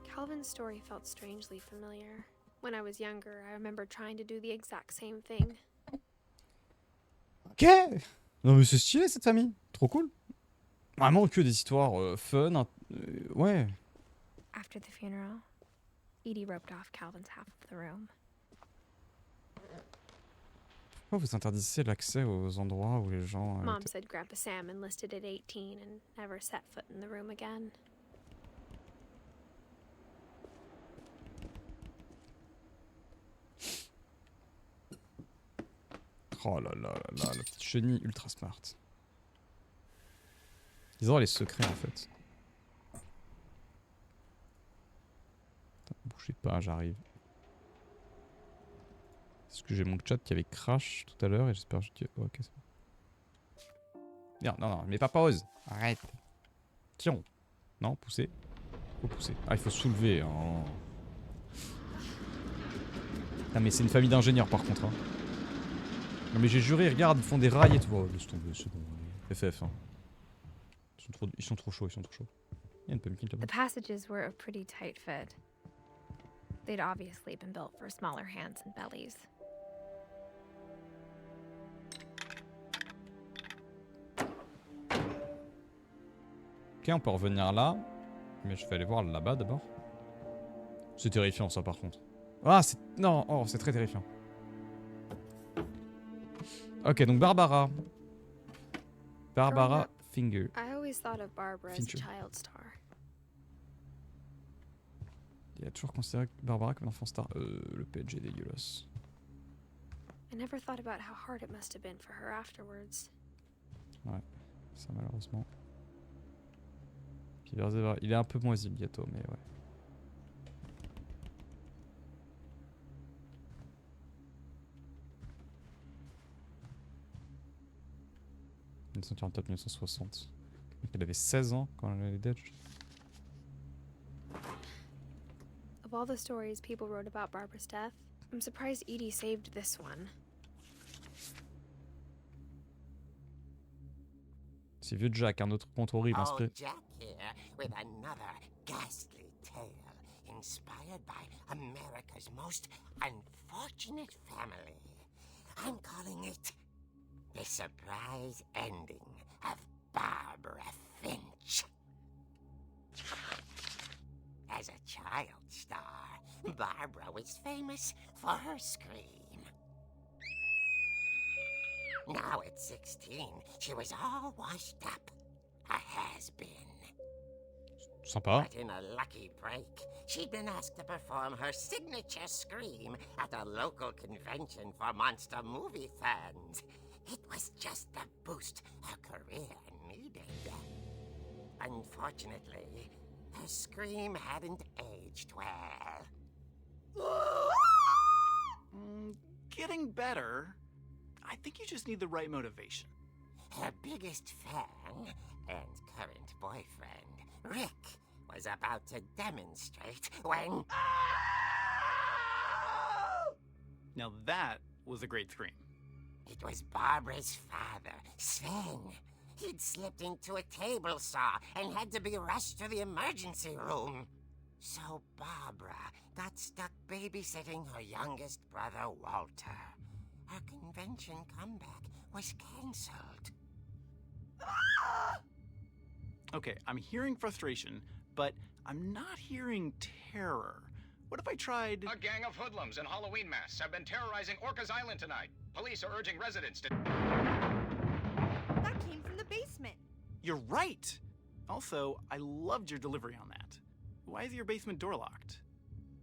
Calvin's story felt strangely familiar. When I was younger, I remember trying to do the exact same thing. Ok. Non mais c'est stylé cette famille, trop cool. Vraiment que des histoires fun, ouais. After the funeral, Edie roped off Calvin's half of the room. Pourquoi vous interdisez l'accès aux endroits où les gens... Mom said Grandpa Sam enlisted at 18 and never set foot in the room again. Oh là là là là, la petite chenille ultra smart. Ils ont les secrets en fait. Attends, bougez pas, j'arrive. Est-ce que j'ai mon chat qui avait crash tout à l'heure et j'espère que je... ok, c'est bon. Merde, non, non, mais pas pause. Arrête. Tiens. Non, pousser. Faut pousser. Ah, il faut soulever. Oh. Non mais c'est une famille d'ingénieurs par contre. Hein. Non mais j'ai juré, regarde, ils font des rails et tout. Oh, laisse tomber, c'est bon. FF. Hein. Ils sont trop chauds, ils sont trop chauds. Il y a une pumpkin là-bas. The passages were a pretty tight fit. They'd obviously been built for smaller hands and bellies. Ok, on peut revenir là. Mais je vais aller voir là-bas d'abord. C'est terrifiant ça par contre. Ah, c'est... Non, oh, c'est très terrifiant. Ok, donc Barbara. Barbara Finger. I always thought of Barbara as a Finch. child star. Il a toujours considéré Barbara comme un enfant star. Le PNG est dégueulasse. I never thought about how hard it must have been for her afterwards. Ouais, ça malheureusement. Puis il est un peu moisi le gâteau, mais ouais. « 1944-1960. Il avait 16 ans quand elle est dead. Of all the stories people wrote about Barbara's death, I'm surprised Edie saved this one. C'est vieux Jack, un autre conte horrible inspiré. Jack here with another ghastly tale inspired by America's most unfortunate family. I'm calling it The Surprise Ending of Barbara Finch. As a child star, Barbara was famous for her scream. Now at 16, she was all washed up. A has-been. Sympa. But in a lucky break, she'd been asked to perform her signature scream at a local convention for monster movie fans. It was just the boost her career needed. Unfortunately, her scream hadn't aged well. Getting better. I think you just need the right motivation. Her biggest fan and current boyfriend, Rick, was about to demonstrate when... Now that was a great scream. It was Barbara's father, Sven. He'd slipped into a table saw and had to be rushed to the emergency room. So Barbara got stuck babysitting her youngest brother, Walter. Her convention comeback was cancelled. Okay, I'm hearing frustration, but I'm not hearing terror. What if I tried... A gang of hoodlums in Halloween masks have been terrorizing Orcas Island tonight. Police are urging residents to... That came from the basement. You're right! Also, I loved your delivery on that. Why is your basement door locked?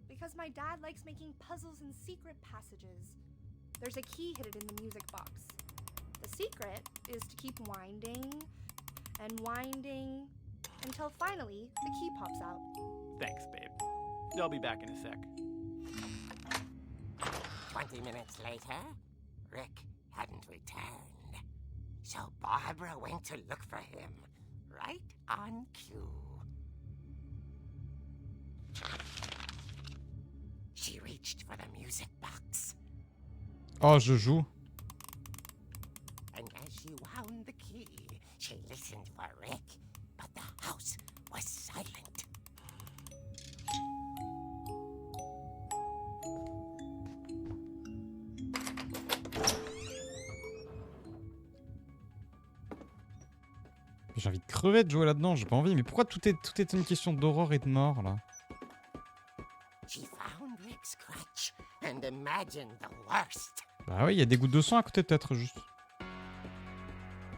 Because my dad likes making puzzles and secret passages. There's a key hidden in the music box. The secret is to keep winding and winding until finally the key pops out. Thanks, babe. I'll be back in a sec. 20 minutes later, Rick hadn't returned. So Barbara went to look for him, right on cue. She reached for the music box. Oh, je joue. And as she wound the key, she listened for Rick, but the house was silent. J'ai envie de crever de jouer là-dedans, j'ai pas envie. Mais pourquoi tout est une question d'aurore et de mort là? She found Rick's crutch and imagined the worst. Bah oui, il y a des gouttes de sang à côté peut-être juste.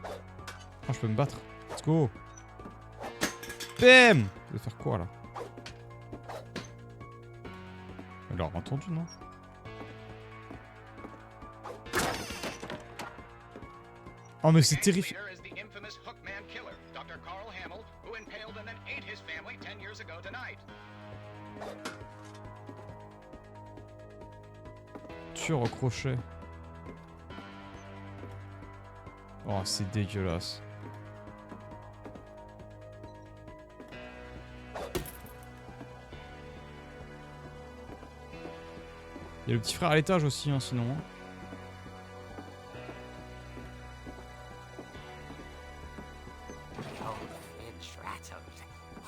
Ah, je peux me battre. Let's go. Bam! Je vais faire quoi là? Elle l'aura entendu, non? Oh mais c'est terrifiant. Leader is the infamous Hookman killer, Dr. Carl Hamill, who impaled and then ate his family 10 years ago tonight. Tueur au crochet. Oh, c'est dégueulasse. Il y a le petit frère à l'étage aussi, hein, sinon. Hein. The old fridge rattled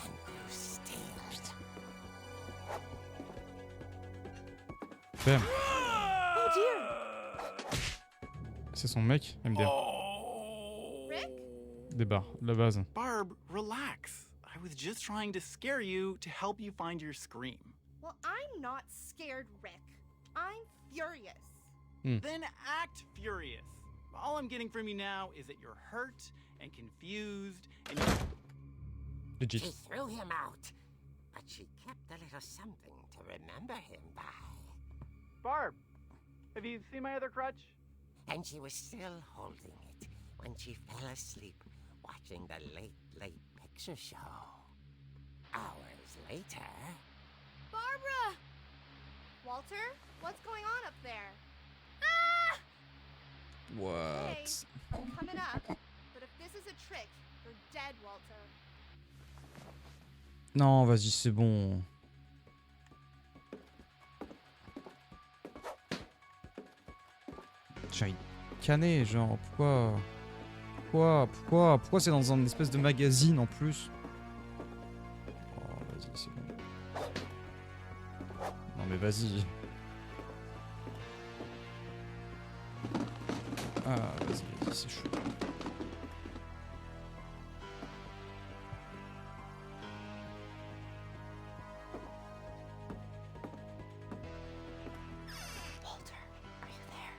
and grew still. Bam. Oh dear! C'est son mec, MDR. Rick? Débarre, la base. Barb, relax. I was just trying to scare you to help you find your scream. Well, I'm not scared, Rick. I'm furious. Then act furious. All I'm getting from you now is that you're hurt and confused and Legit. She threw him out, but she kept a little something to remember him by. Barb, have you seen my other crutch? And she was still holding it when she fell asleep watching the late picture show. Hours later... Barbara! Walter, what's going on up there? What? Hey, I'm coming up. But if this is a trick, you're dead, Walter. Non, vas-y, c'est bon. J'ai canné, genre, pourquoi c'est dans un espèce de magazine en plus? Oh, vas-y, c'est bon. Non mais vas-y. Ah, vas-y, c'est chaud. Walter, are you there?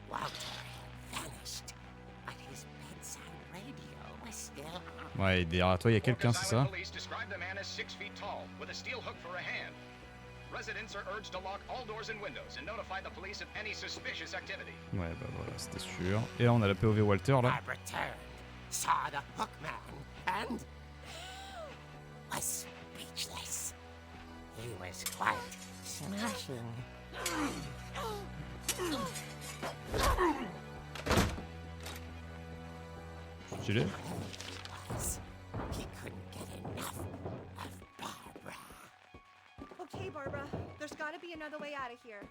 Walter had vanished, but his bedside radio was still on. Ouais, et derrière toi, il y a quelqu'un, c'est ça? Police describe the man as 6 feet tall, with a steel hook for a hand. Residents are urged to lock all doors and windows and notify the police of any suspicious activity. Ouais, bah voilà, c'était sûr. Et là, on a la POV Walter, là. Barbara turned, saw the hookman, and was speechless. He was quite smashing. Stylé. He couldn't get enough of Barbara. Okay, Barbara, there's gotta be another way out of here.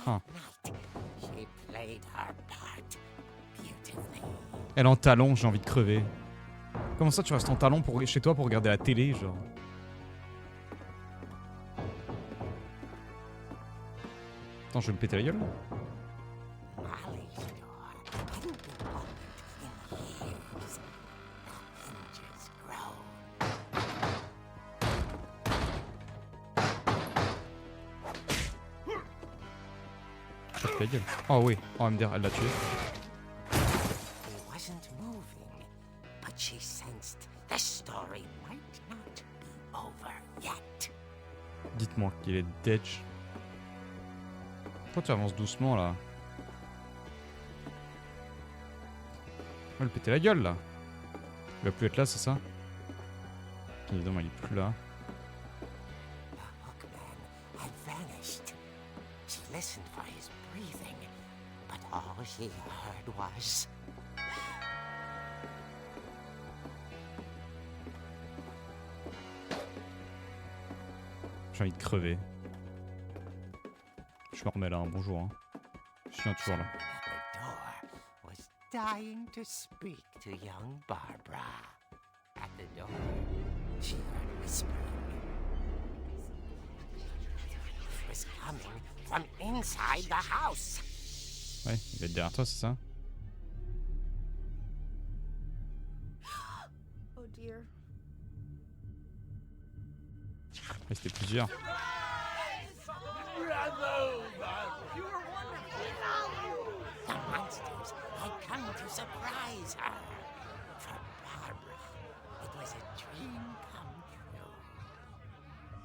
Huh. Night, she played her part beautifully. Elle en talon, j'ai envie de crever. Comment ça, tu restes en talon chez toi pour regarder la télé, genre? Attends, je vais me péter la gueule? Molly's door hadn't been opened in years. The hinges groaned. Pète la gueule. Oh oui, oh MDR, elle l'a tué. He wasn't moving, but she sensed the story might not be over yet. Dites-moi qu'il est dead. Pourquoi tu avances doucement là? On va le péter la gueule là. Il va plus être là, c'est ça? Évidemment, il est plus là. The hookman had vanished. She listened for his breathing, but all she heard was... J'ai envie de crever. Je me remets là, hein. Bonjour. Hein. Je suis toujours là. At the door was dying to speak to young Barbara. At the door, she heard whispering. was coming from inside the house. Ouais, il va être derrière toi, c'est ça? Oh dear. Ouais, c'était plusieurs. The monsters had come to surprise her. For Barbara, it was a dream come true.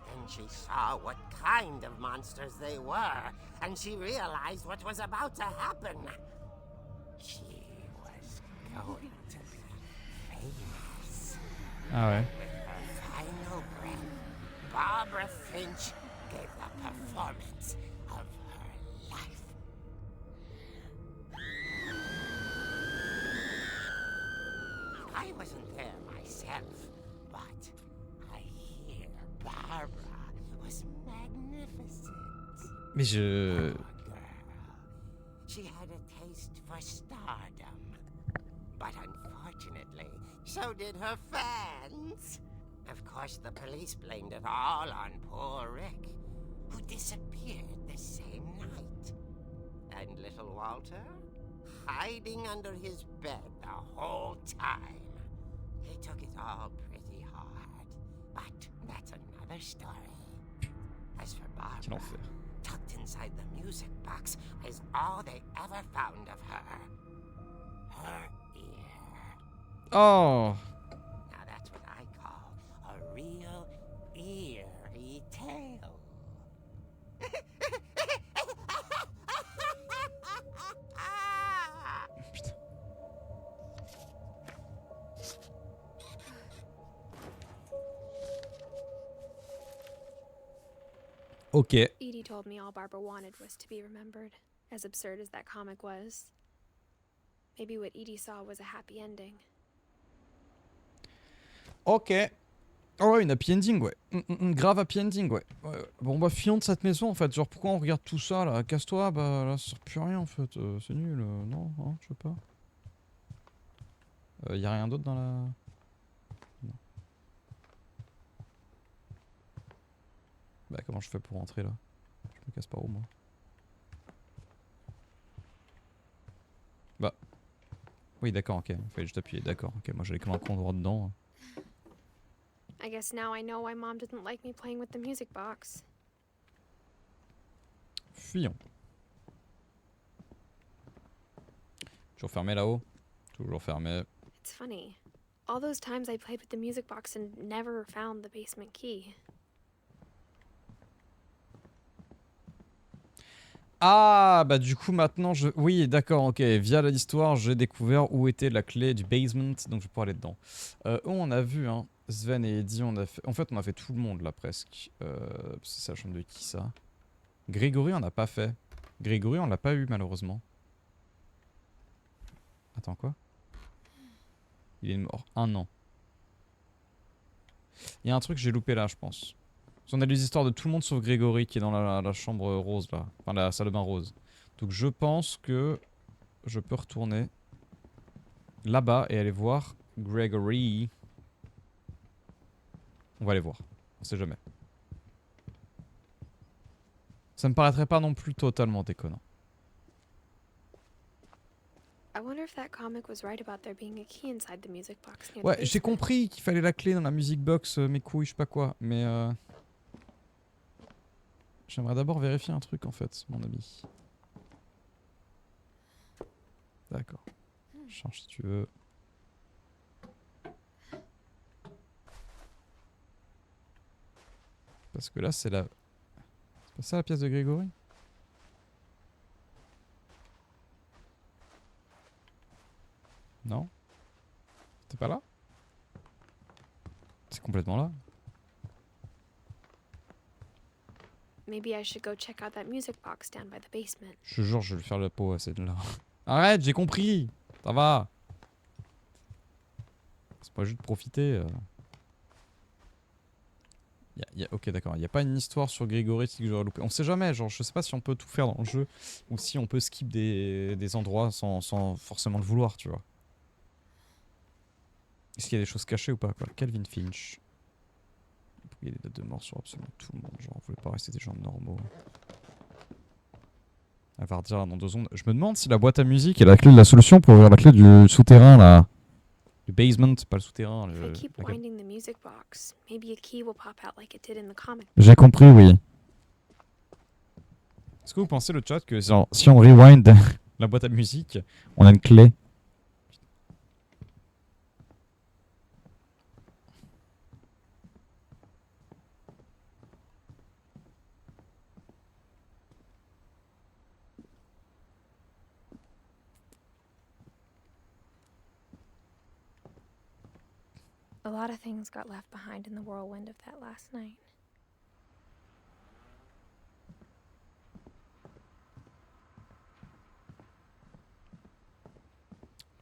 Then she saw what kind of monsters they were, and she realized what was about to happen. She was going to be famous. Ah ouais. With her final breath, Barbara Finch gave the performance of her life. I wasn't there myself, but I hear Barbara was magnificent. Mais je... Poor girl. She had a taste for stardom. But unfortunately, so did her fans. Of course, the police blamed it all on poor Rick, who disappeared the same night. And little Walter, hiding under his bed the whole time. He took it all pretty hard, but that's another story. As for Quel Barbara, enfer. tucked inside the music box is all they ever found of her. Her ear. Oh! Now that's what I call a real eerie tale. Putain. Ok. Edie told me all Barbara wanted was to be remembered, as absurd as that comic was. Maybe what Edie saw was a happy ending. Ok. Oh ouais, une happy ending, ouais. Grave happy ending, ouais. Ouais. Bon bah, fions de cette maison, en fait. Genre, pourquoi on regarde tout ça, là? Casse-toi, bah là, ça sert plus à rien, en fait. C'est nul, non, hein, je sais pas. Y a rien d'autre dans la... Non. Bah, comment je fais pour rentrer, là? Je me casse par où, moi? Bah... Oui, d'accord, ok. Il fallait juste appuyer, d'accord. Ok, moi j'allais comme un con droit dedans. I guess now I know why Mom didn't like me playing with the music box. Fuyons. Toujours fermé là-haut? Toujours fermé. It's funny. All those times I played with the music box and never found the basement key. Ah, bah du coup maintenant je... Oui, d'accord, ok. Via l'histoire, j'ai découvert où était la clé du basement, donc je vais pouvoir aller dedans. On a vu, hein, Sven et Eddie, on a fait... En fait, on a fait tout le monde, là, presque. C'est la chambre de qui, ça? Grégory, on n'a pas fait. Grégory, on l'a pas eu, malheureusement. Attends, quoi? Il est mort. 1 an. Il y a un truc que j'ai loupé là, je pense. On a les histoires de tout le monde sauf Grégory qui est dans la chambre rose là. Enfin la salle de bain rose. Donc je pense que je peux retourner là-bas et aller voir Grégory. On va aller voir. On sait jamais. Ça me paraîtrait pas non plus totalement déconnant. I wonder if that comic was right about there being a key inside the music box near the Ouais, j'ai basement. compris qu'il fallait la clé dans la music box, mes couilles, je sais pas quoi. Mais j'aimerais d'abord vérifier un truc en fait, mon ami. D'accord. Change si tu veux. Parce que là, c'est la... C'est pas ça la pièce de Grégory? Non? T'es pas là? C'est complètement là. Maybe I should go check out that music box down by the basement. Je te jure, je vais lui faire la peau à celle-là. Arrête, j'ai compris. Ça va. C'est pas juste de profiter. Ok, d'accord. Il n'y a pas une histoire sur Grégory que j'aurais loupé. On sait jamais. Genre, je sais pas si on peut tout faire dans le jeu ou si on peut skip des endroits sans forcément le vouloir, tu vois. Est-ce qu'il y a des choses cachées ou pas, quoi? Calvin Finch. Il y a des dates de mort sur absolument tout le monde. Genre, on voulait pas rester des gens normaux. Elle va redire dans 2 secondes. Je me demande si la boîte à musique est la clé de la solution pour ouvrir la clé du souterrain là. Le basement, pas le souterrain. If I keep winding the music box, maybe a key will pop out like it did in the comic. J'ai compris, oui. Est-ce que vous pensez le chat que genre, si on rewind la boîte à musique, on a une clé? A lot of things got left behind in the whirlwind of that last night.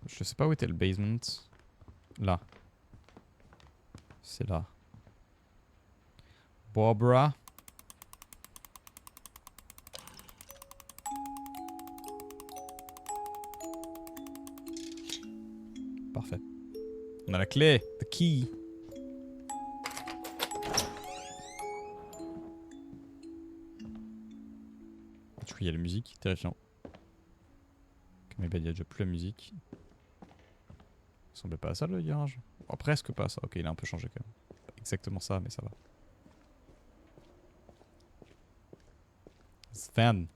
Je sais pas où était le basement. Là. C'est là. Barbara. Parfait. On a la clé. The key. Du coup, il y a la musique. Terrifiant. Mais ben, il y a déjà plus la musique. Il ressemblait pas à ça le garage. Oh, presque pas ça. Ok, il a un peu changé quand même. Pas exactement ça, mais ça va. Sven.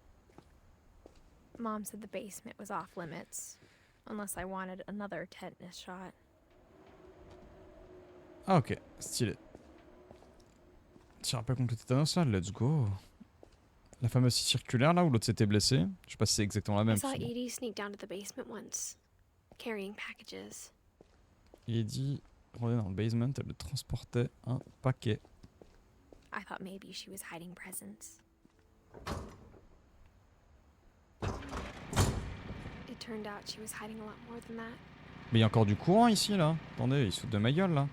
Mom said the basement was off limits, unless I wanted another tetanus shot. Ah ok, stylé. Tiens, pas contre le tétanos là, let's go. La fameuse scie circulaire là où l'autre s'était blessé. Je sais pas si c'est exactement la I même. saw Sinon. Edie sneak down to the basement once, carrying packages. Edith rendait dans le basement, elle transportait un paquet. I thought maybe she was hiding presents. It turned out she was hiding a lot more than that. Mais il y a encore du courant ici là. Attendez, il se fout de ma gueule là.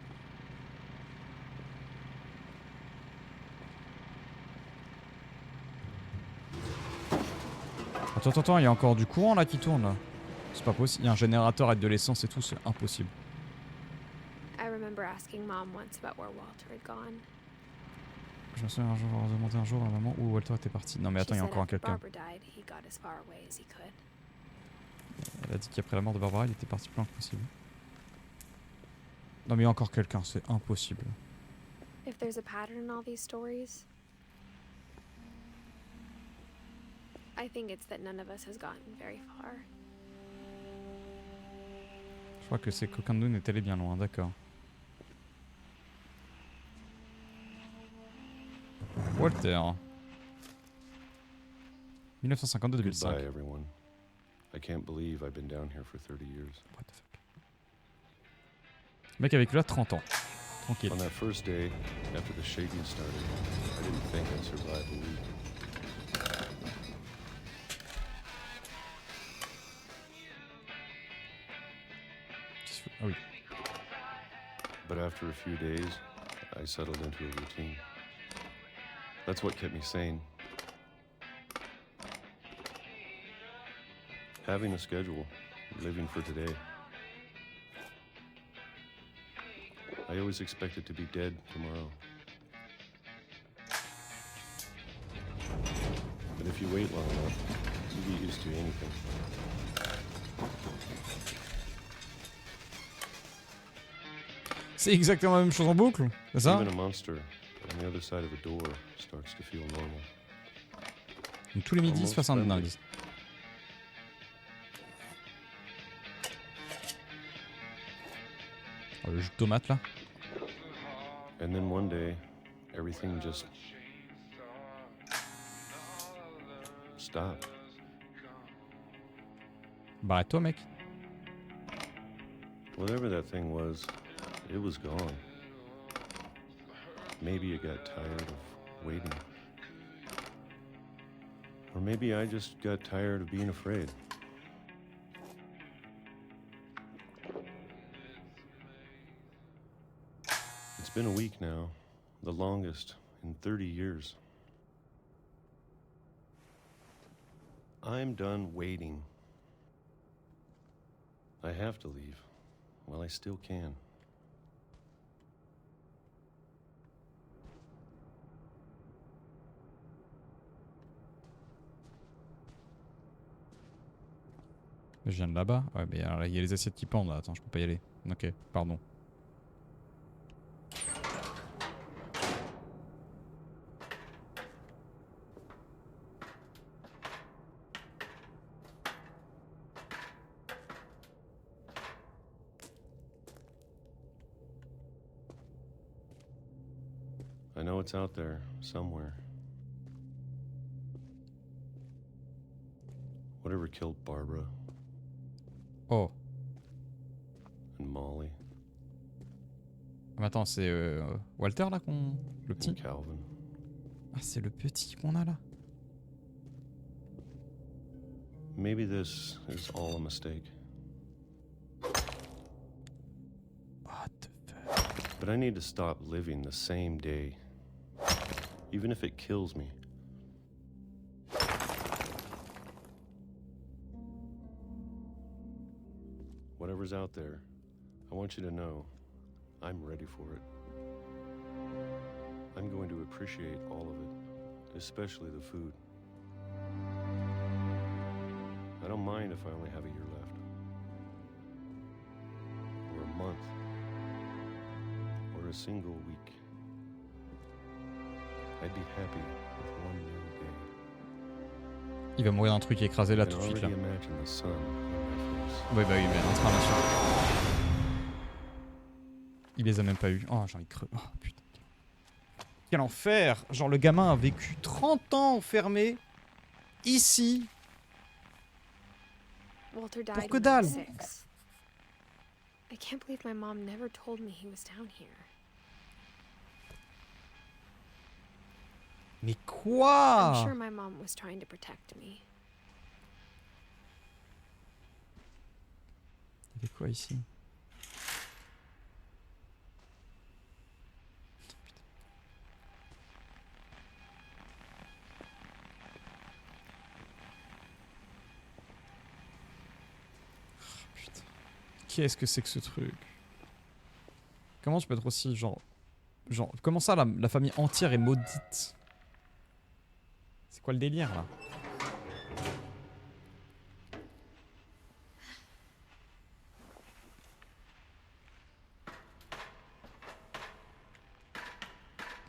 Attends, il y a encore du courant là qui tourne là. C'est pas possible. Il y a un générateur avec de l'essence et tout, c'est impossible. I remember asking Mom once about where Walter had gone. Je me souviens un jour avoir demandé un jour à maman où Walter était parti. Non mais attends, il y a encore un quelqu'un. Elle a dit qu'après la mort de Barbara, il était parti plus loin que possible. Non mais il y a encore quelqu'un, c'est impossible. If there's a pattern in all these stories, I think it's that none of us has gotten very far. Je crois que c'est qu'aucun de nous n'est allé bien loin, d'accord. Walter. 1952-2005. Goodbye, everyone. I can't believe I've been down here for 30 years. What the fuck. Le mec a vécu là 30 ans. Tranquille. On that first day, after the shaking started, I didn't think I'd survive a week. Ah oui. But after a few days, I settled into a routine. That's what kept me sane. Having a schedule, living for today. I always expected to be dead tomorrow. But if you wait long enough, you get used to anything. C'est exactement la même chose en boucle, c'est ça? Even a monster on the other side of a door starts to feel normal. Donc, tous les midis, 70. Oh, le jus de tomate là. And then one day, everything just stopped. Bah toi mec. Whatever that thing was, it was gone. Maybe it got tired of waiting. Or maybe I just got tired of being afraid. It's been a week now, the longest in 30 years. I'm done waiting. I have to leave while I still can. Je viens de là-bas. Ouais, mais alors, il y a les assiettes qui pendent là. Attends, je peux pas y aller. Ok, pardon. I know it's out there, somewhere. Whatever killed Barbara Oh. and Molly Mais attends, c'est Walter là qu'on. Le petit? and Calvin. Ah, c'est le petit qu'on a là. Maybe this is all a mistake. What the fuck? But I need to stop living the same day, even if it kills me. Whatever's out there, I want you to know I'm ready for it. I'm going to appreciate all of it, especially the food. I don't mind if I only have a year left, or a month, or a single week. I'd be happy with one new day. Il va mourir d'un truc écrasé là I tout can de suite là. already imagine the sun on my face. Oui, bah oui, mais un train bien sûr. Il les a même pas eu. Oh, j'ai envie de crever. Oh putain. Quel enfer! Genre, le gamin a vécu 30 ans enfermé ici. Walter died Pour que when I dalle. was 6. I can't believe my mom never told me he was down here. Mais quoi? I'm sure my mom was trying to protect me. Il y avait quoi ici? Putain. Qu'est-ce que c'est que ce truc? Comment tu peux être aussi genre... comment ça la famille entière est maudite? C'est quoi le délire là?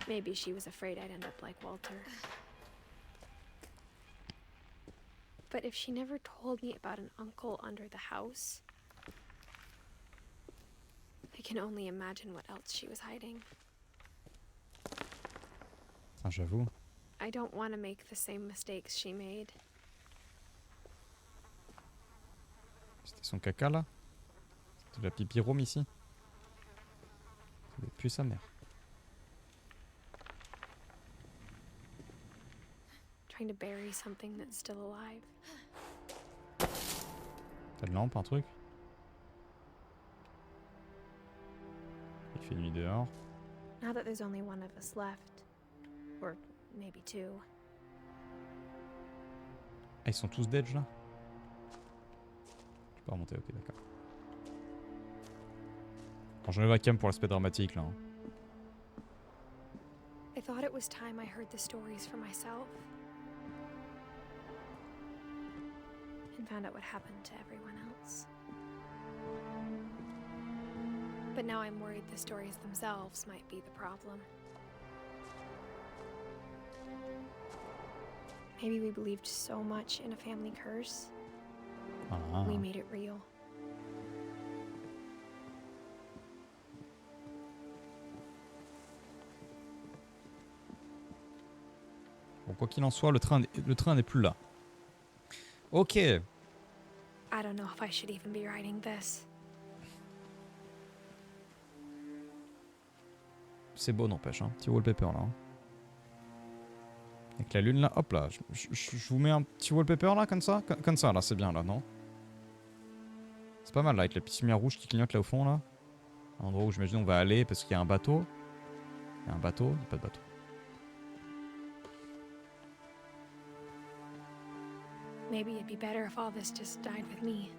Maybe she was afraid I'd end up like Walter. But if she never told me about an uncle under the house, I can only imagine what else she was hiding. Ah, j'avoue. I don't want to make the same mistakes she made. C'était son caca là? C'était la pipi rome ici? Ça devait puer sa mère. Trying to bury something that's still alive. T'as une lampe, un truc? Il fait nuit dehors. Now that there's only one of us left, or maybe two, Ah, ils sont tous dead là? Je peux pas remonter, ok, d'accord. Bon, j'enlève la cam pour l'aspect dramatique là. Hein. I thought it was time I heard the stories for myself. And found out what happened to everyone else. But now I'm worried the stories themselves might be the problem. Maybe we believed so much in a family curse, Ah. we made it real. Bon, quoi qu'il en soit, le train n'est plus là. Ok. I don't know if I should even be writing this. C'est beau, n'empêche, hein. Petit wallpaper là. Hein. Avec la lune là, hop là. Je vous mets un petit wallpaper là, comme ça. Comme ça, là, c'est bien là, non? C'est pas mal là, avec la petite lumière rouge qui clignote là au fond là. Un endroit où j'imagine on va aller parce qu'il y a un bateau. Il y a un bateau, il n'y a pas de bateau. Maybe it'd be better if all this just died with me.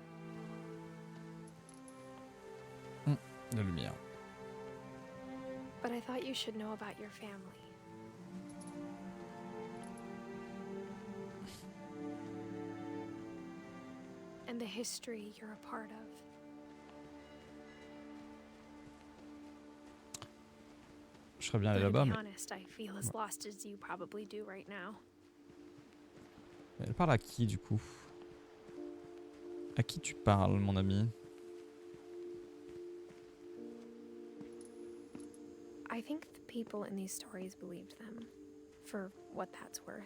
La lumière. But I thought you should know about your family. And and the history you're a part of. Je serais bien allé Though, to là-bas, be mais honest, I feel as lost as you probably do right now. elle parle à qui du coup? À qui tu parles, mon ami? I think the people in these stories believed them, for what that's worth.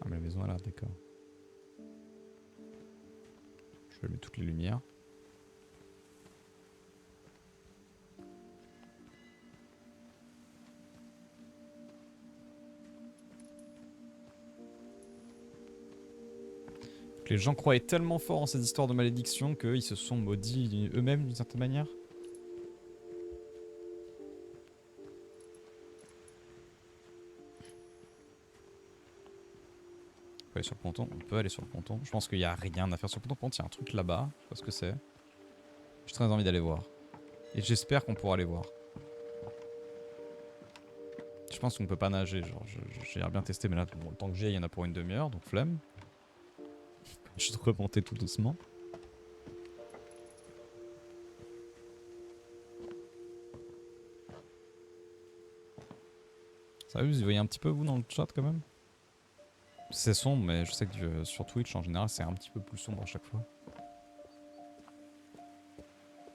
Ah mais la maison est là, d'accord. Je vais mettre toutes les lumières. Les gens croyaient tellement fort en ces histoires de malédiction qu'ils se sont maudits eux-mêmes d'une certaine manière. On peut aller sur le ponton, on peut aller sur le ponton. Je pense qu'il n'y a rien à faire sur le ponton. Par contre, il y a un truc là-bas, je sais pas ce que c'est. J'ai très envie d'aller voir. Et j'espère qu'on pourra aller voir. Je pense qu'on peut pas nager, genre j'ai bien testé, mais là, bon, le temps que j'ai, il y en a pour une demi-heure, donc flemme. Je dois remonter tout doucement. Sérieux, vous y voyez un petit peu vous dans le chat quand même? C'est sombre, mais je sais que sur Twitch en général c'est un petit peu plus sombre à chaque fois.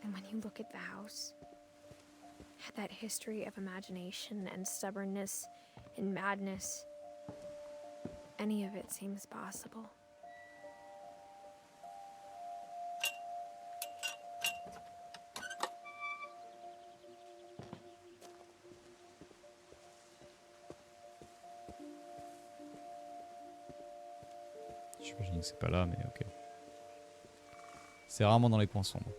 And when you look at the house, that history of imagination and stubbornness and madness, any of it seems possible. J'imagine que c'est pas là, mais ok. C'est rarement dans les coins sombres.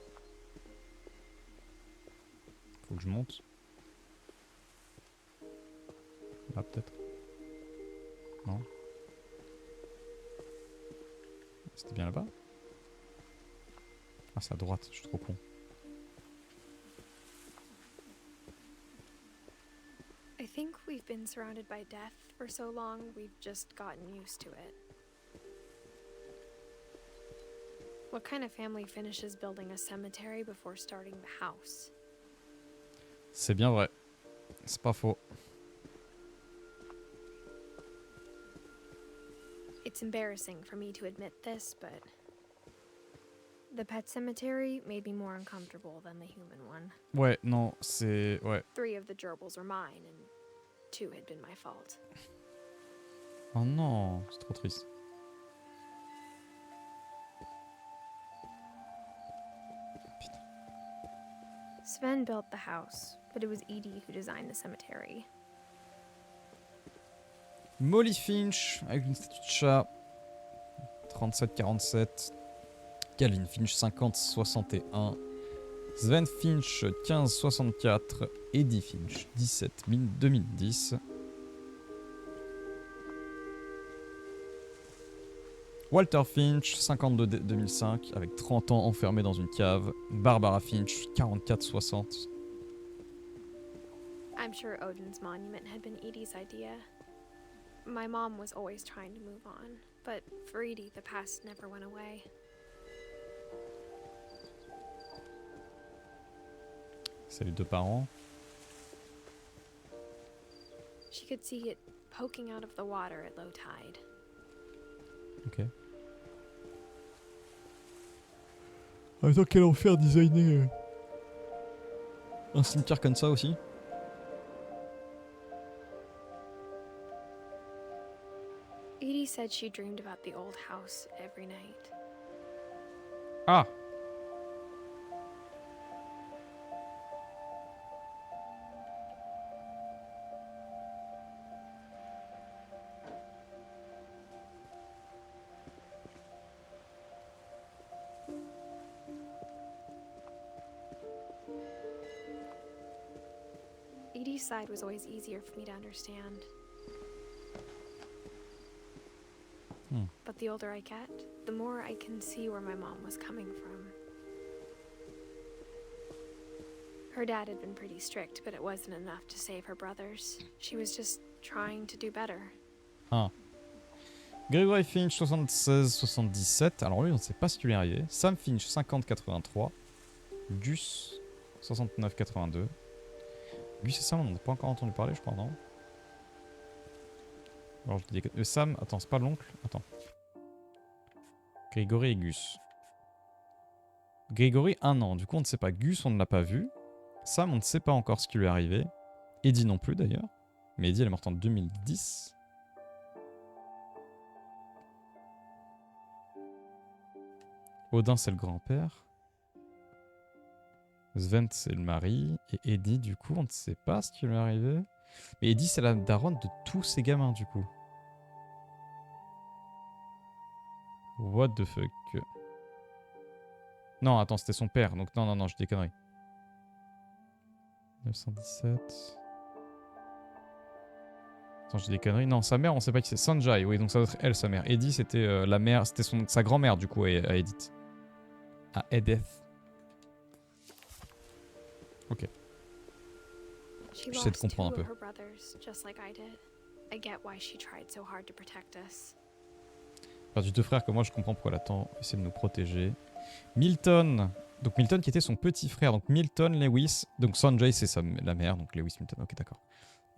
Faut que je monte. Là peut-être. Non. C'était bien là-bas? Ah c'est à droite, je suis trop con. I think we've been surrounded by death for so long, we've just gotten used to it. What kind of family finishes building a cemetery before starting the house? C'est bien vrai. C'est pas faux. It's embarrassing for me to admit this, but the pet cemetery made me more uncomfortable than the human one. Ouais, non, c'est... Ouais. 3 of the gerbils were mine, and 2 had been my fault. Oh non, c'est trop triste. Sven built the house, but it was Edie who designed the cemetery. Molly Finch avec une statue de chat 37-47, Calvin Finch 50-61, Sven Finch 15-64, Edith Finch 17-2010, Walter Finch 52-2005 avec 30 ans enfermé dans une cave, Barbara Finch 44-60. I'm sure Odin's monument had been Edie's idea. My mom was always trying to move on, but for Edie, the past never went away. C'est les deux parents. She could see it poking out of the water at low tide. Ok. Attends, quel enfer designer un cimetière comme ça aussi. Edie said she dreamed about the old house every night. Ah! Edie's side was always easier for me to understand. But out the older I get, the more I can see where my mom was coming from. Her dad had been pretty strict, but it wasn't enough to save her brothers. She was just trying to do better. Ah. Gregory Finch, 76-77. Alors lui, on ne sait pas ce qui lui est arrivé. Sam Finch, 50-83. Gus, 69-82. Gus et Sam, on n'en a pas encore entendu parler, je crois, non? Alors, je dis Sam, attends, c'est pas l'oncle? Attends. Gregory et Gus. Gregory, 1 an. Du coup, on ne sait pas. Gus, on ne l'a pas vu. Sam, on ne sait pas encore ce qui lui est arrivé. Edith non plus, d'ailleurs. Mais Edith, elle est morte en 2010. Odin, c'est le grand-père. Sven, c'est le mari. Et Edith, du coup, on ne sait pas ce qui lui est arrivé. Mais Edith, c'est la daronne de tous ces gamins, du coup. What the fuck? Non, attends, c'était son père. Donc non, je dis des conneries. 917... Attends, je dis des conneries. Non, sa mère, on sait pas qui c'est. Sanjay, oui, donc ça doit être elle, sa mère. Edith, c'était la mère, c'était sa grand-mère, du coup, à Edith. À Edith. Ok. J'essaie de comprendre un peu. Perdu 2 frères comme moi, je comprends pourquoi elle a tant essayé de nous protéger. Milton. Donc Milton qui était son petit frère. Donc Milton, Lewis. Donc Sanjay, c'est la mère. Donc Lewis, Milton. Ok, d'accord.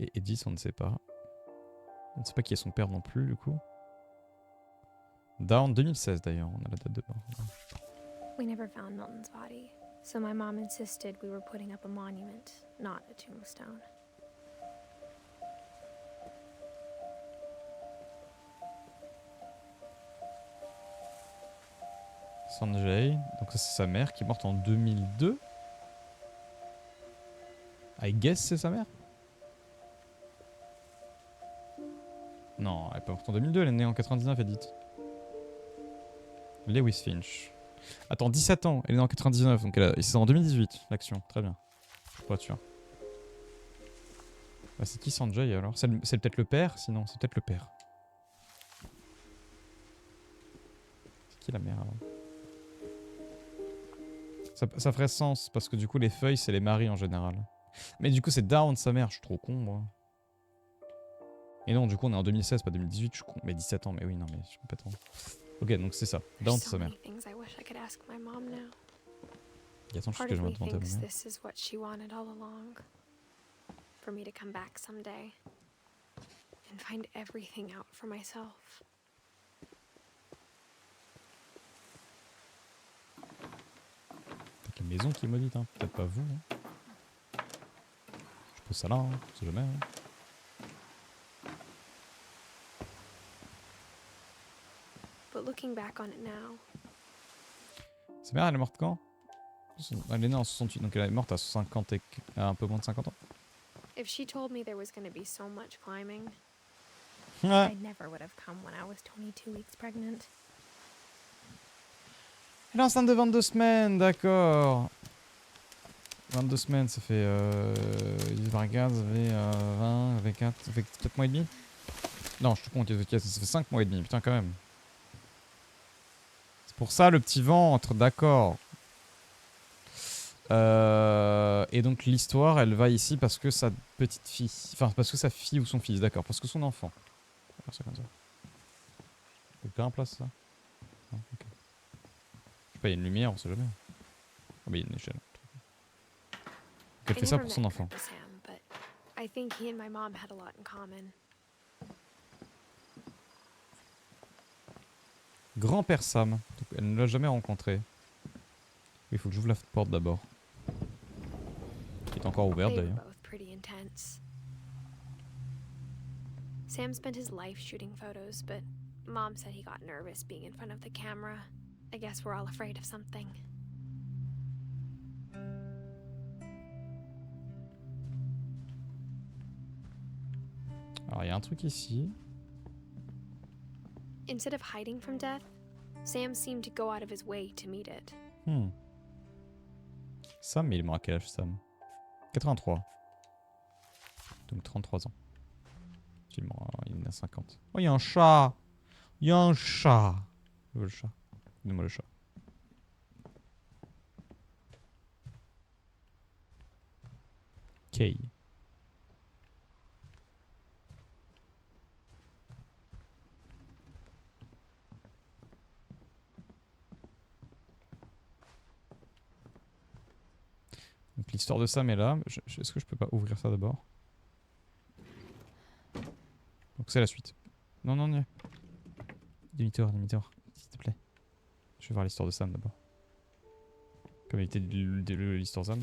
Et Edith, on ne sait pas. On ne sait pas qui est son père non plus, du coup. Down 2016 d'ailleurs, on a la date de mort. We never found Milton's body, so my mom insisted we were putting up a monument, not a tombstone. Sanjay, donc ça c'est sa mère qui est morte en 2002. I guess c'est sa mère? Non, elle est pas morte en 2002, elle est née en 99, Edith. Lewis Finch. Attends, 17 ans, elle est née en 99, donc c'est en 2018, l'action, très bien. Je suis pas sûr. Bah, c'est qui Sanjay alors? C'est peut-être le père? Sinon, c'est peut-être le père. C'est qui la mère alors? Ça ferait sens, parce que du coup les feuilles c'est les maris en général. Mais du coup c'est Down sa mère, je suis trop con moi. Et non, du coup on est en 2016, pas 2018, je suis con. Mais 17 ans, mais oui, non mais je suis complètement... Ok, donc c'est ça, Down c'est sa mère. Et attends, je sais que je vais demander à ma mère. For me to come back someday and find everything out for myself. Peut-être la maison qui est maudite, hein. Peut-être pas vous. Hein. Je pose ça là, hein. On sait jamais. Hein. But looking back on it now. Sa mère, elle est morte quand? Elle est née en 68, donc elle est morte à 50 et... à un peu moins de 50 ans. If she told me there was going to be so much climbing, Ouais. I never would have come when I was 22 weeks pregnant. Elle est enceinte de 22 semaines, d'accord. 22 semaines, ça fait... regarde, ça fait 20, ça fait 4, ça fait 4 mois et demi. Non, je te compte, ça fait 5 mois et demi, putain quand même. C'est pour ça le petit ventre, d'accord. Et donc l'histoire, elle va ici parce que sa petite fille... Enfin, parce que sa fille ou son fils, d'accord. Parce que son enfant. On va faire ça comme ça. C'est bien en place, ça? Non, ok. Je sais pas, il y a une lumière, on sait jamais. Ah bah, il y a une échelle. Donc elle fait ça pour son enfant. Grand-père Sam. Donc, elle ne l'a jamais rencontré. Il faut que j'ouvre la porte d'abord. Qui est encore ouverte d'ailleurs. Sam spent his life shooting photos, but Mom said he got nervous being in front of the camera. I guess we're all afraid of something. Alors il y a un truc ici. Instead of hiding from death, Sam seemed to go out of his way to meet it. Sam, il est mort à quel âge, Sam? 83. Donc 33 ans. Il est mort, il est né à 50. Oh, il y a un chat! Il y a un chat. Je veux le chat. Donne-moi le chat. Kay. Donc l'histoire de Sam est là. Est-ce que je peux pas ouvrir ça d'abord? Donc c'est la suite. Non, non, non. Demi-tour, demi-tour. S'il te plaît. Je vais voir l'histoire de Sam d'abord. Comme il était l'histoire de Sam.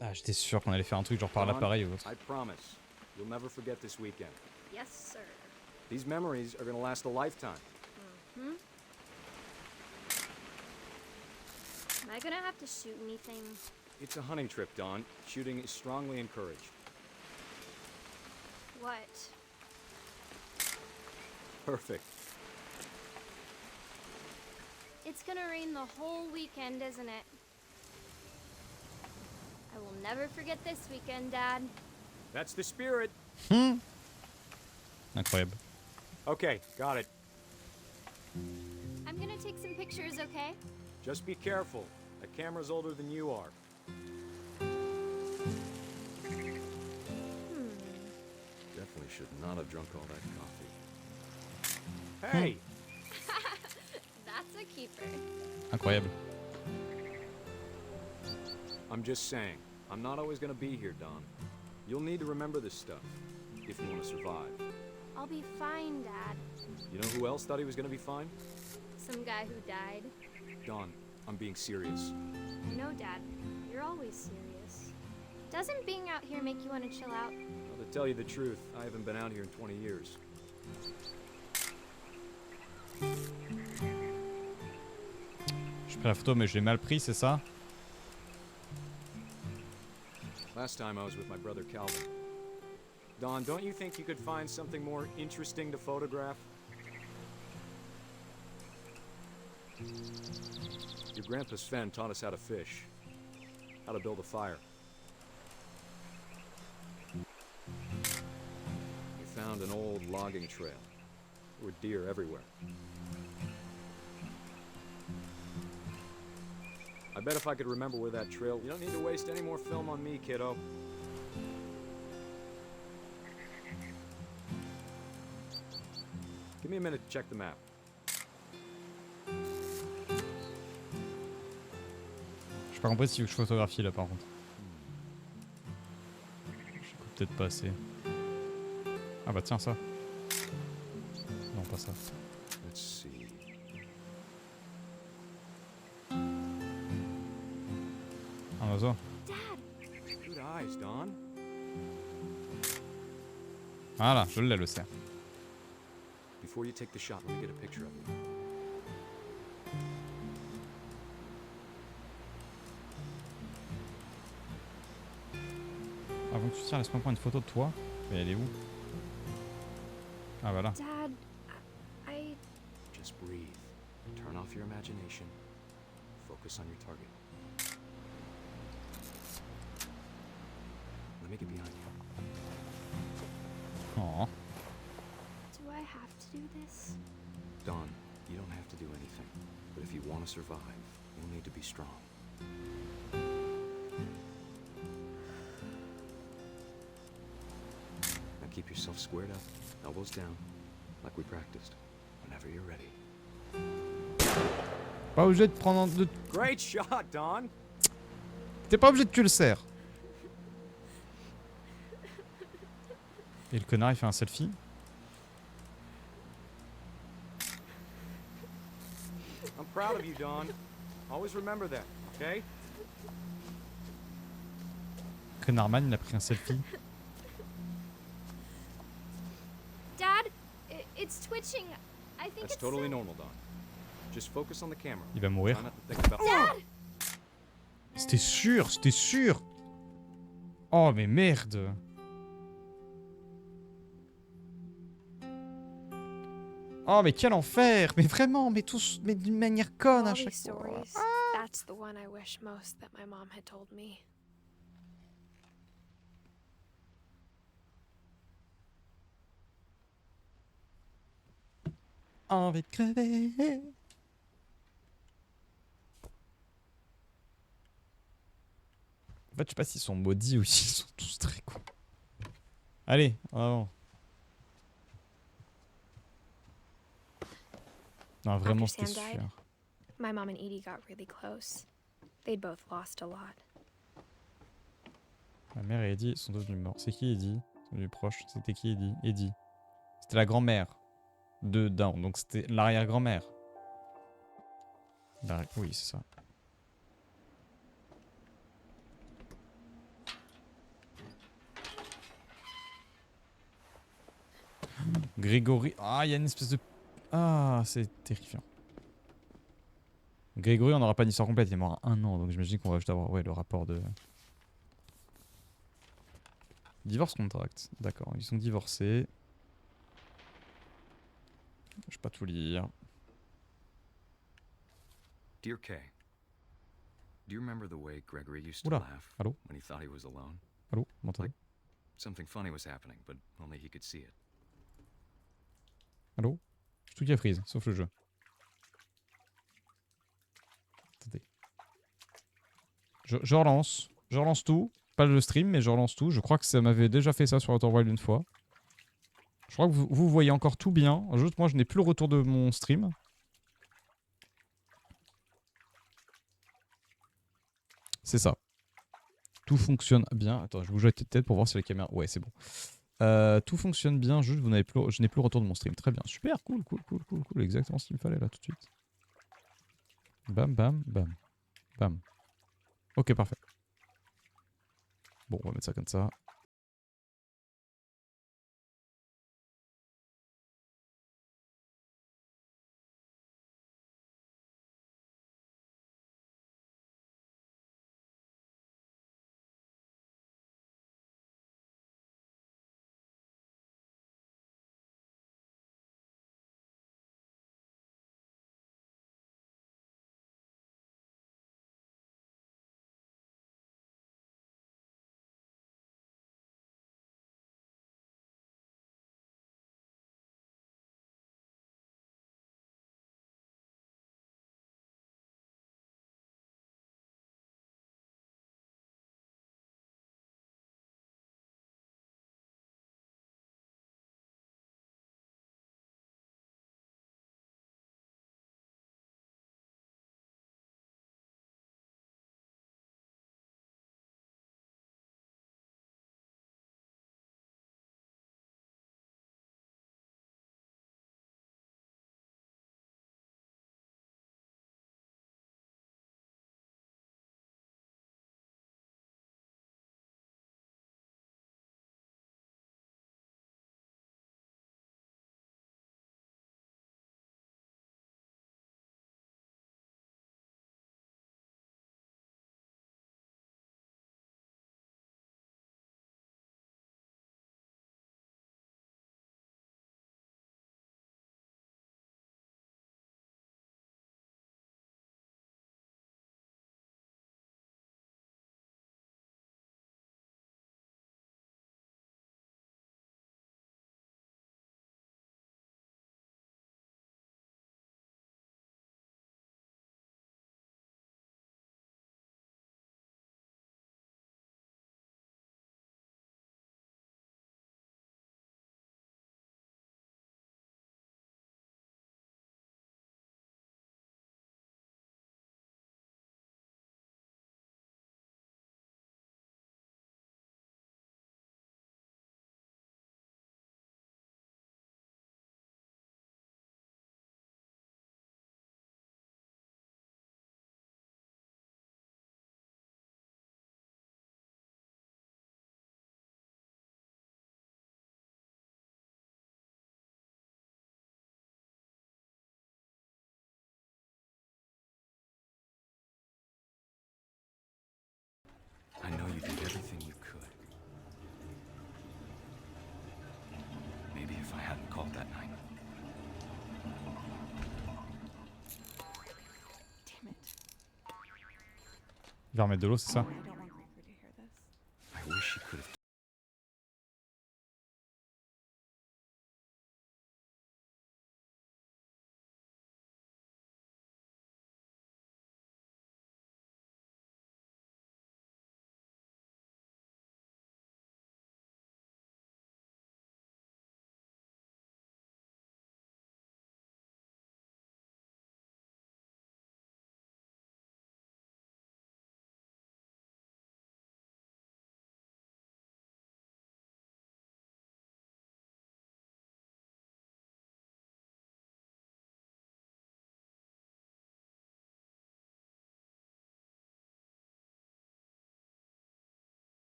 Ah, j'étais sûr qu'on allait faire un truc genre par l'appareil ou autre. I promise. You'll never forget this weekend. Yes, sir. These memories are gonna last a lifetime. Hmm? Am I gonna have to shoot anything? It's a hunting trip, Dawn. Shooting is strongly encouraged. What? Perfect. It's gonna rain the whole weekend, isn't it? I will never forget this weekend, Dad. That's the spirit. Incroyable. Okay, got it. I'm gonna take some pictures, okay? Just be careful. That camera's older than you are. Definitely should not have drunk all that coffee. Hey! That's a keeper. Incroyable. I'm just saying, I'm not always gonna be here, Dawn. You'll need to remember this stuff, if you want to survive. I'll be fine, Dad. You know who else thought he was gonna be fine? Some guy who died. Dawn, I'm being serious. I know, Dad. You're always serious. Doesn't being out here make you want to chill out? Well, to tell you the truth, I haven't been out here in 20 years. J'ai pris la photo mais je l'ai mal pris, c'est ça? Last time I was with my brother Calvin. Dawn, don't you think you could find something more interesting to photograph? Your grandpa Sven taught us how to fish, how to build a fire. We found an old logging trail. There were deer everywhere. I bet if I could remember where that trail... You don't need to waste any more film on me, kiddo. Give me a minute to check the map. J'ai pas compris si je photographie là par contre. J'écoute peut-être pas assez. Ah bah tiens ça. Non pas ça. Let's see. Un oiseau. Good eyes, Dawn. Voilà, je l'ai le cerf. Before you take the shot, let me get a picture of you. Avant que tu tires, laisse-moi prendre une photo de toi. Mais elle est où? Ah voilà. Dad, I... Just breathe. Turn off your imagination. Focus on your target. Let me get behind you. Oh. Do I have to do this? Dawn, you don't have to do anything. But if you want to survive, you'll need to be strong. Now keep yourself squared up, elbows down, like we practiced. Whenever you're ready. Pas obligé de prendre de... Great shot, Dawn! T'es pas obligé de tuer le cerf. Et le connard il fait un selfie. I'm proud of you, Dawn. Always remember that, okay? Connardman il a pris un selfie. Dad, it's twitching. I think That's it's totally normal, Dawn. Just focus on the camera. Il va mourir. Try not to think about... Dad! C'était sûr, c'était sûr. Oh mais merde. Oh, mais quel enfer! Mais vraiment, mais tous, mais d'une manière conne à All chaque these fois. stories, that's the one I wish most that my mom had told me. Envie de crever. En fait, je sais pas s'ils sont maudits ou s'ils sont tous très cons. Allez, en avant. Non, vraiment, After c'était Sam died, sûr. my mom and Edie got really close. They'd both lost a lot. Ma mère et Eddie sont devenus morts. C'est qui Eddie? Ils sont devenus proches. C'était qui Eddie? Eddie. C'était la grand-mère de Down. Donc c'était l'arrière-grand-mère. Oui, c'est ça. Grégory. Ah, il y a une espèce de... Ah, c'est terrifiant. Grégory, on n'aura pas une histoire complète. Il est mort à 1 an. Donc j'imagine qu'on va juste avoir le rapport de... Divorce contract. D'accord, ils sont divorcés. Je vais pas tout lire. Dear Kay, do you remember the way Gregory used to Oula, laugh allô? when he thought he was alone? Allô, m'entendez? Like something funny was happening, but only he could see it. Allô? Tout qui a freeze, sauf le jeu. Attendez. Je relance. Je relance tout. Pas le stream, mais je relance tout. Je crois que ça m'avait déjà fait ça sur Outer Wild une fois. Je crois que vous voyez encore tout bien. Juste moi, je n'ai plus le retour de mon stream. C'est ça. Tout fonctionne bien. Attends, je bouge la tête pour voir si la caméra... Ouais, c'est bon. Tout fonctionne bien, juste je n'ai plus le retour de mon stream. Très bien. Super, cool. Exactement ce qu'il me fallait là tout de suite. Bam, bam, bam. Bam. Ok, parfait. Bon, on va mettre ça comme ça. Il va remettre de l'eau, c'est ça? I wish she could have.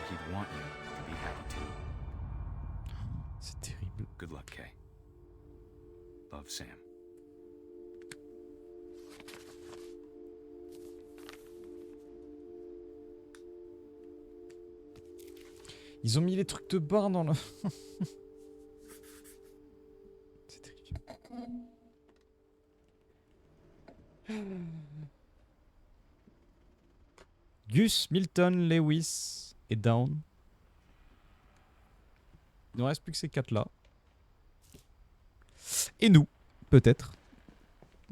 He'd want you to be happy too. C'est terrible. Good luck, Kay. Love, Sam. Ils ont mis les trucs de bain dans le... C'est terrible. Gus, Milton, Lewis et Down. Il ne reste plus que ces 4 là. Et nous, peut-être.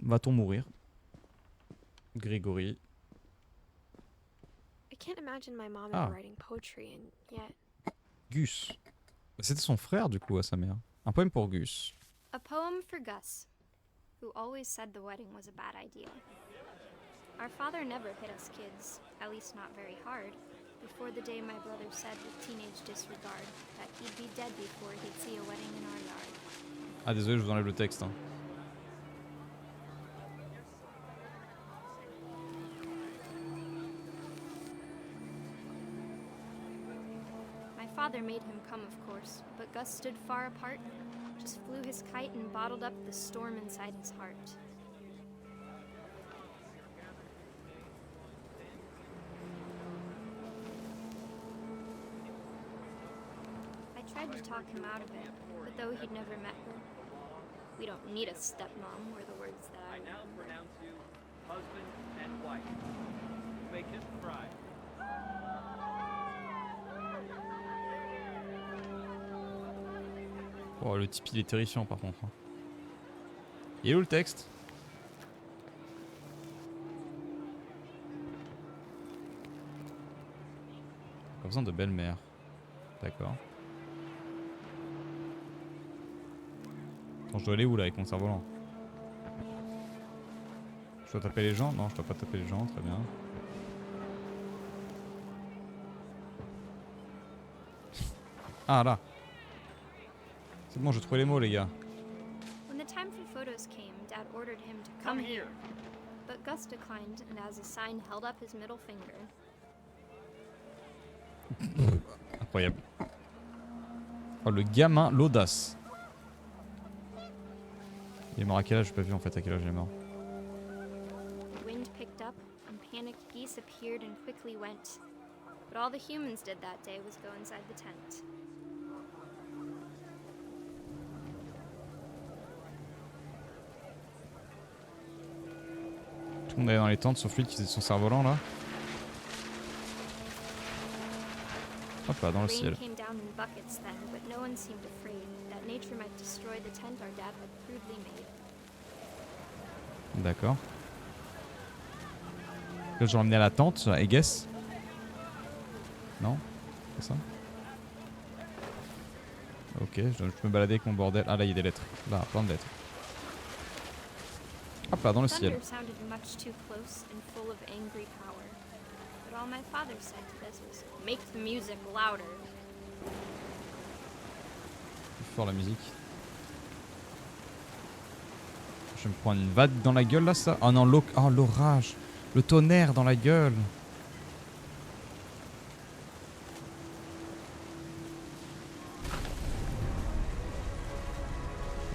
Va-t-on mourir? Grégory. I can't imagine my mom Ah. ever writing poetry, and yet Gus. C'était son frère du coup à sa mère. Un poème pour Gus. A poem for Gus, who always said the wedding was a bad idea. Our father never hit us kids, at least not very hard, before the day my brother said with teenage disregard that he'd be dead before he'd see a wedding in our yard. Ah désolé, je vous enlève le texte. Hein. My father made him come, of course, but Gus stood far apart, just flew his kite and bottled up the storm inside his heart. I tried to talk him out of it, but though he'd never met her, we don't need a stepmom were the words that I now pronounce you husband and wife. Make him cry. Oh, le type il est terrifiant par contre. Il est où le texte? Pas besoin de belle-mère. D'accord. Attends, je dois aller où là avec mon cerf-volant? Je dois taper les gens? Non, je dois pas taper les gens, très bien. Ah là! C'est bon, j'ai trouvé les mots, les gars. When the time for photos came, Dad ordered him to come here. But Gus declined, and as a sign held up his middle finger. Incroyable. Oh, le gamin, l'audace. Il est mort à quel âge? J'ai pas vu en fait à quel âge il est mort. The wind picked up, and panicked geese appeared and quickly went. But all the humans did that day was go inside the tent. Tout le monde est dans les tentes sauf lui qui faisait son cerf-volant là. Hop là, dans le ciel. Rain came down in buckets then, but no one seemed afraid that nature might destroy the tent our dad had crudely made. D'accord. Là, je l'emmenais à la tente, I guess. Non? C'est ça? Ok, je peux me balader avec mon bordel. Ah là, il y a des lettres. Là, plein de lettres. Hop là, dans le ciel. Thunder sounded much too close and full of angry power. But all my father said to this was, make the music louder. Plus fort la musique. Je vais me prendre une vague dans la gueule là, ça. Oh non, l'orage. Le tonnerre dans la gueule.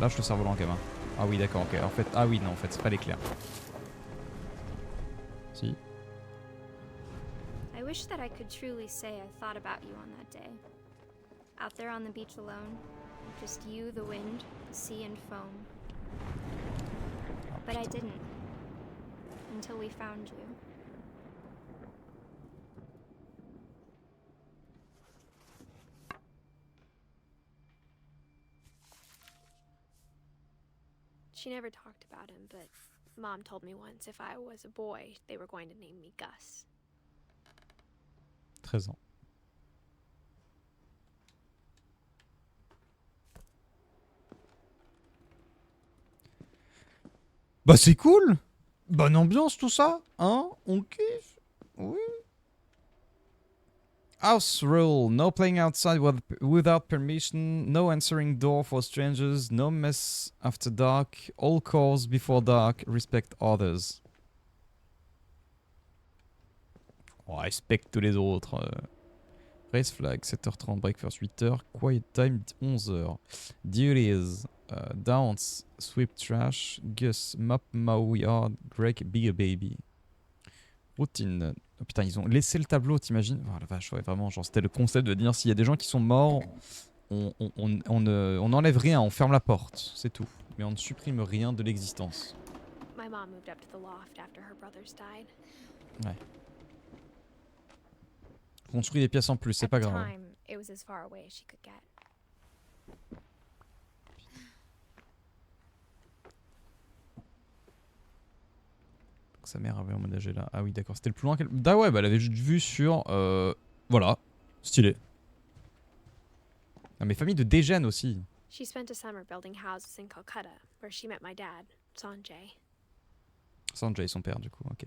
Lâche le cerf-volant, gamin. Ah oui, d'accord, ok. En fait, ah oui, non, en fait, c'est pas l'éclair. Si. I wish that I could truly say I thought about you on that day. Out there on the beach alone, just you, the wind, the sea and foam. But I didn't. Until we found you. She never talked about him, but Mom told me once if I was a boy, they were going to name me Gus. 13 ans. Bah c'est cool. Bonne ambiance tout ça, hein? On kiffe. Oui. House rule, no playing outside without permission, no answering door for strangers, no mess after dark, all calls before dark, respect others. On respecte tous les autres. Race flag, 7h30, breakfast 8h, quiet time 11h. Duties, downs, sweep trash, Gus, mop, mow yard, Greg, be a baby. Routine. Oh putain, ils ont laissé le tableau, t'imagines? Oh la vache, ouais, vraiment, genre c'était le concept de dire s'il y a des gens qui sont morts, on n'enlève rien, on ferme la porte, c'est tout. Mais on ne supprime rien de l'existence. My mom moved up to the loft after her brothers died. Ouais. Construit des pièces en plus, c'est pas grave. At the time, it was as far away as she could get. Sa mère avait emménagé là. Ah oui, d'accord, c'était le plus loin qu'elle... Ah ouais, bah elle avait juste vu sur... Voilà, stylé. Ah mais famille de dégène aussi. She spent a summer building houses in Calcutta, where she met my dad, Sanjay. Sanjay, son père du coup, ok.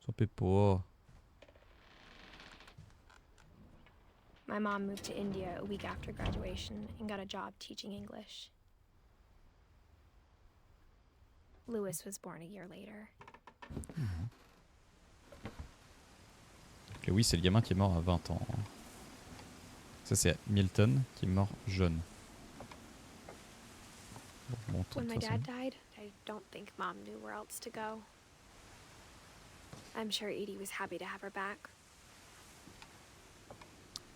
Son pépo. My mom moved to India a week after graduation and got a job teaching English. Lewis was born a year later. Et oui, c'est le gamin qui est mort à 20 ans. Ça c'est Milton qui est mort jeune. Bon, When my dad died, I don't think Mom knew where else to go. I'm sure Edie was happy to have her back.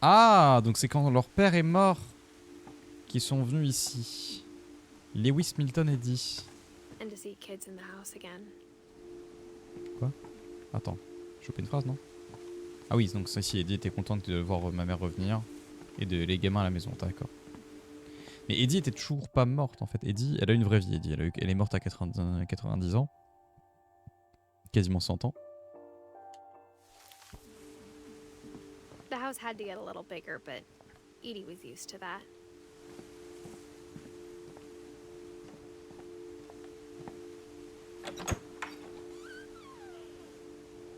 Ah, donc c'est quand leur père est mort qu'ils sont venus ici. Lewis, Milton et Edith. And to see kids in the house again. Quoi? Attends, j'ai chopé une phrase, non? Ah oui, donc ça ici, Eddie était contente de voir ma mère revenir et de les gamins à la maison, d'accord. Mais Eddie était toujours pas morte en fait. Eddie, elle a une vraie vie, Eddie. Elle est morte à 90 ans. Quasiment 100 ans. The house had to get a little bigger, but Edie was used to that.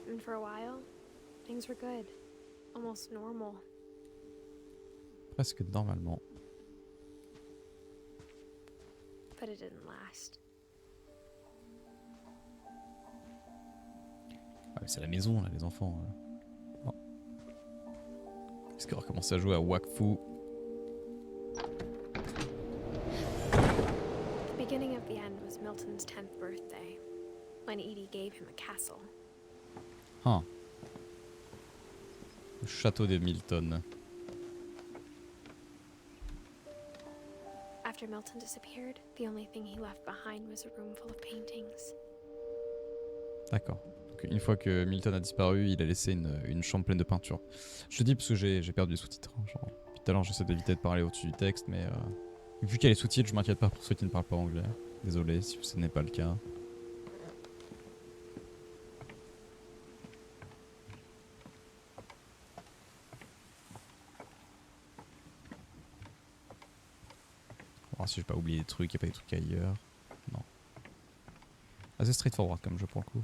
And for a while, things were good. Almost normal. Presque normalement. But it didn't last. Ah, c'est la maison là, les enfants. Oh. Est-ce qu'on va recommencer à jouer à Wakfu? The beginning of the end was Milton's 10th birthday, when Edie gave him a castle. Ah. Le château de Milton. After Milton disappeared, the only thing he left behind was a room full of paintings. D'accord. Donc une fois que Milton a disparu, il a laissé une chambre pleine de peinture. Je te dis parce que j'ai perdu les sous-titres. Hein, genre, depuis tout à l'heure, j'essaie d'éviter de parler au-dessus du texte, mais vu qu'il y a les sous-titres, je m'inquiète pas pour ceux qui ne parlent pas anglais. Désolé si ce n'est pas le cas. On va voir si j'ai pas oublié des trucs, il n'y a pas des trucs ailleurs. Non. Assez straightforward comme jeu pour le coup.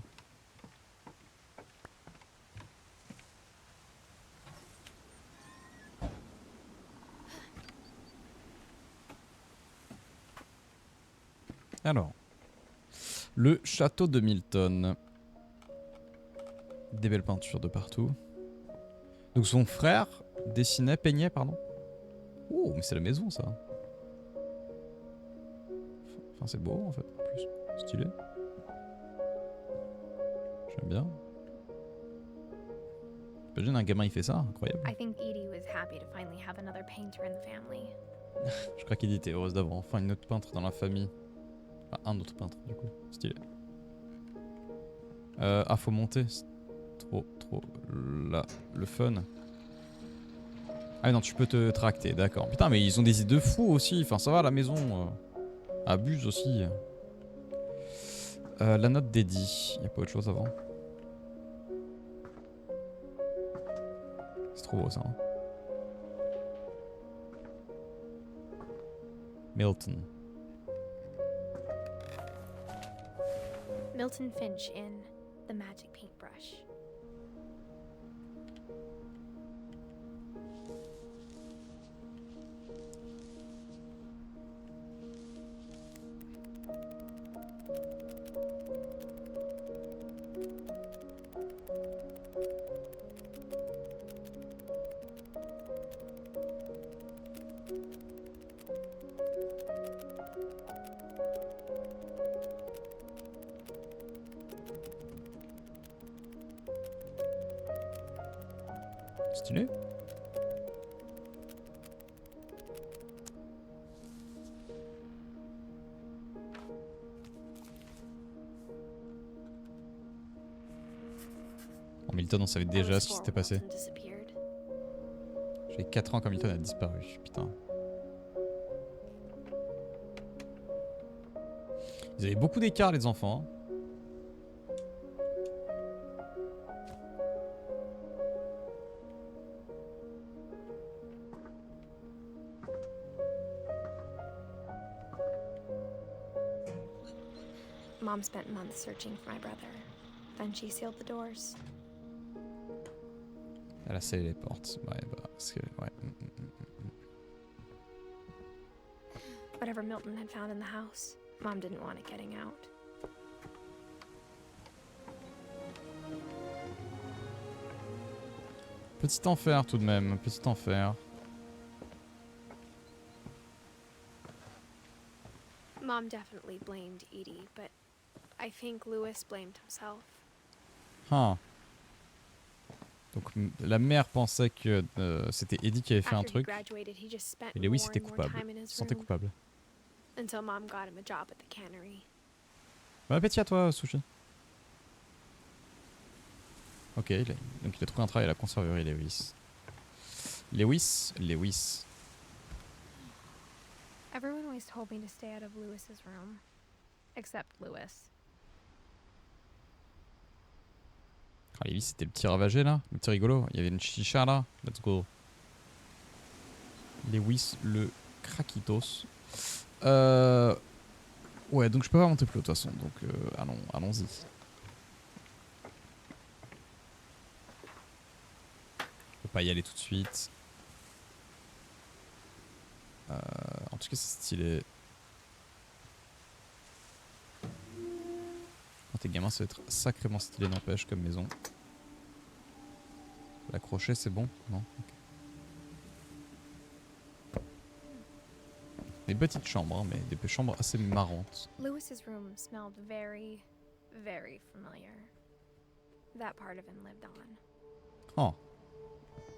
Alors, le château de Milton. Des belles peintures de partout. Donc son frère dessinait, peignait, pardon. Oh, mais c'est la maison ça. Enfin, c'est beau en fait, en plus. Stylé. J'aime bien. Imagine un gamin il fait ça, incroyable. I think Edie was happy to finally have another painter in the family. Je crois qu'Edith était heureuse d'avoir enfin une autre peintre dans la famille. Enfin, un autre peintre, du coup. Stylé. Ah, faut monter. C'est trop là. Le fun. Ah non, tu peux te tracter, d'accord. Putain, mais ils ont des idées de fous aussi. Enfin, ça va, la maison abuse aussi. La note d'Eddie. Y'a pas autre chose avant? C'est trop beau, ça. Hein. Milton. Milton Finch in The Magic Paintbrush. Stylé. Bon, Milton, on savait déjà ce qui s'était passé. J'ai 4 ans quand Milton a disparu, putain. Ils avaient beaucoup d'écart, les enfants. Hein. Mom spent months searching for my brother. Then she sealed the doors. Elle a scellé les portes. Ouais, bah, parce que, ouais. Whatever Milton had found in the house, Mom didn't want it getting out. Petit enfer tout de même, petit enfer. Mom definitely blamed Edie, but I think Lewis blamed himself. Ah. Donc la mère pensait que c'était Eddie qui avait fait un truc. Et Lewis était coupable. Il se sentait coupable. Until Mom got him a job at the cannery. Bon appétit à toi, Sushi. Ok, donc il a trouvé un travail à la conserverie, Lewis. Lewis. Everyone always told me to stay out of Lewis's room. Except Lewis. Ah, Lewis, c'était le petit ravagé là, le petit rigolo. Il y avait une chicha là. Let's go. Lewis, le craquitos. Ouais, donc je peux pas monter plus haut de toute façon. Donc allons-y. Je peux pas y aller tout de suite. En tout cas, c'est stylé. Quand t'es gamin, ça va être sacrément stylé, n'empêche, comme maison. L'accrocher, c'est bon? Non? Okay. Des petites chambres, hein, mais des chambres assez marrantes. Lewis's room smelled very, very familiar. That part of him lived on. Oh.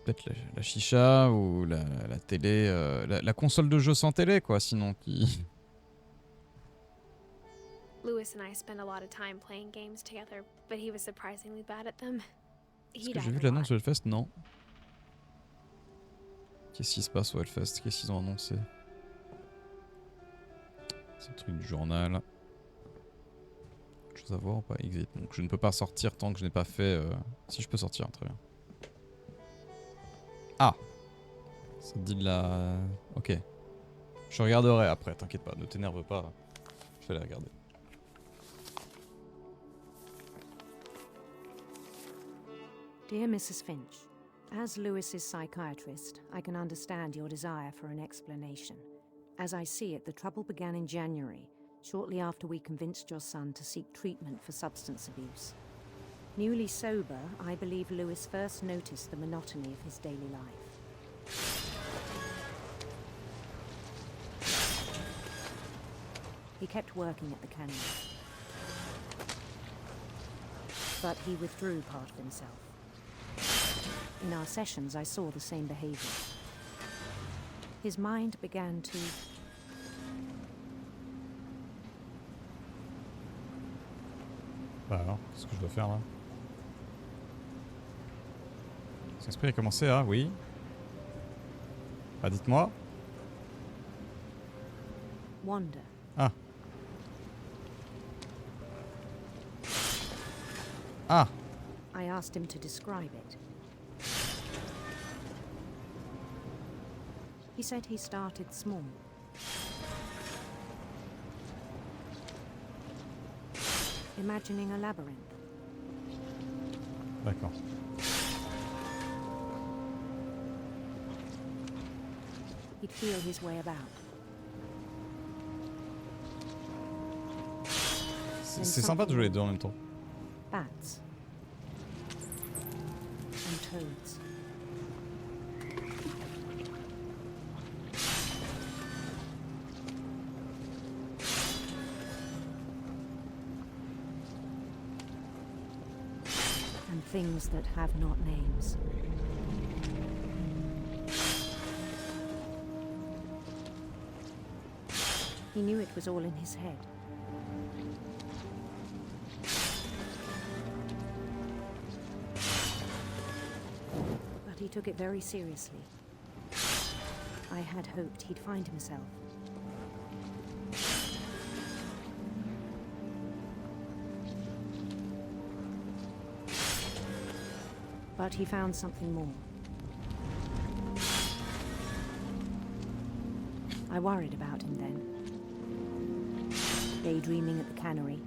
Peut-être la chicha ou la télé, la console de jeu sans télé, quoi, sinon qui... Lewis and I spent a lot of time playing games together, but he was surprisingly bad at them. Est-ce que j'ai vu l'annonce de Hellfest? Non. Qu'est-ce qui se passe au Hellfest? Qu'est-ce qu'ils ont annoncé? C'est le truc du journal. Autre chose à voir ou pas? Exit. Donc je ne peux pas sortir tant que je n'ai pas fait... Si je peux sortir, très bien. Ah! Ça dit de la... Ok. Je regarderai après, t'inquiète pas, ne t'énerve pas. Je vais la regarder. Dear Mrs. Finch, as Lewis's psychiatrist, I can understand your desire for an explanation. As I see it, the trouble began in January, shortly after we convinced your son to seek treatment for substance abuse. Newly sober, I believe Lewis first noticed the monotony of his daily life. He kept working at the cannery, but he withdrew part of himself. In our sessions, I saw the same behavior. His mind began to Bah alors, qu'est-ce que je dois faire là? L'esprit a commencé à... Oui. Bah dites-moi. Wander. Ah. Ah. I asked him to describe it. He said he started small. Imagining a labyrinth. D'accord. He'd feel his way about. C'est sympa de jouer les deux en même temps. Bats. And toads. And things that have not names. He knew it was all in his head. But he took it very seriously. I had hoped he'd find himself. But he found something more. I worried about him then. Daydreaming at the cannery.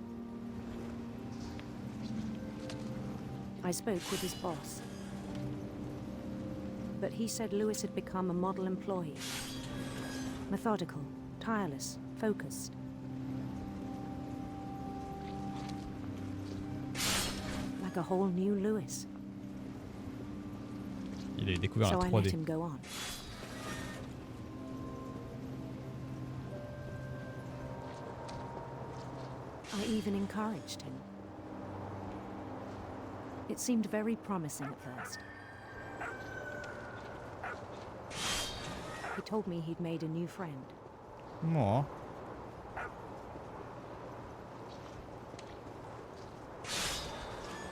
I spoke with his boss. But he said Lewis had become a model employee. Methodical, tireless, focused. Like a whole new Lewis. Il a découvert So la I 3D. let him go on. I even encouraged him. It seemed very promising at first. He told me he'd made a new friend. Moi.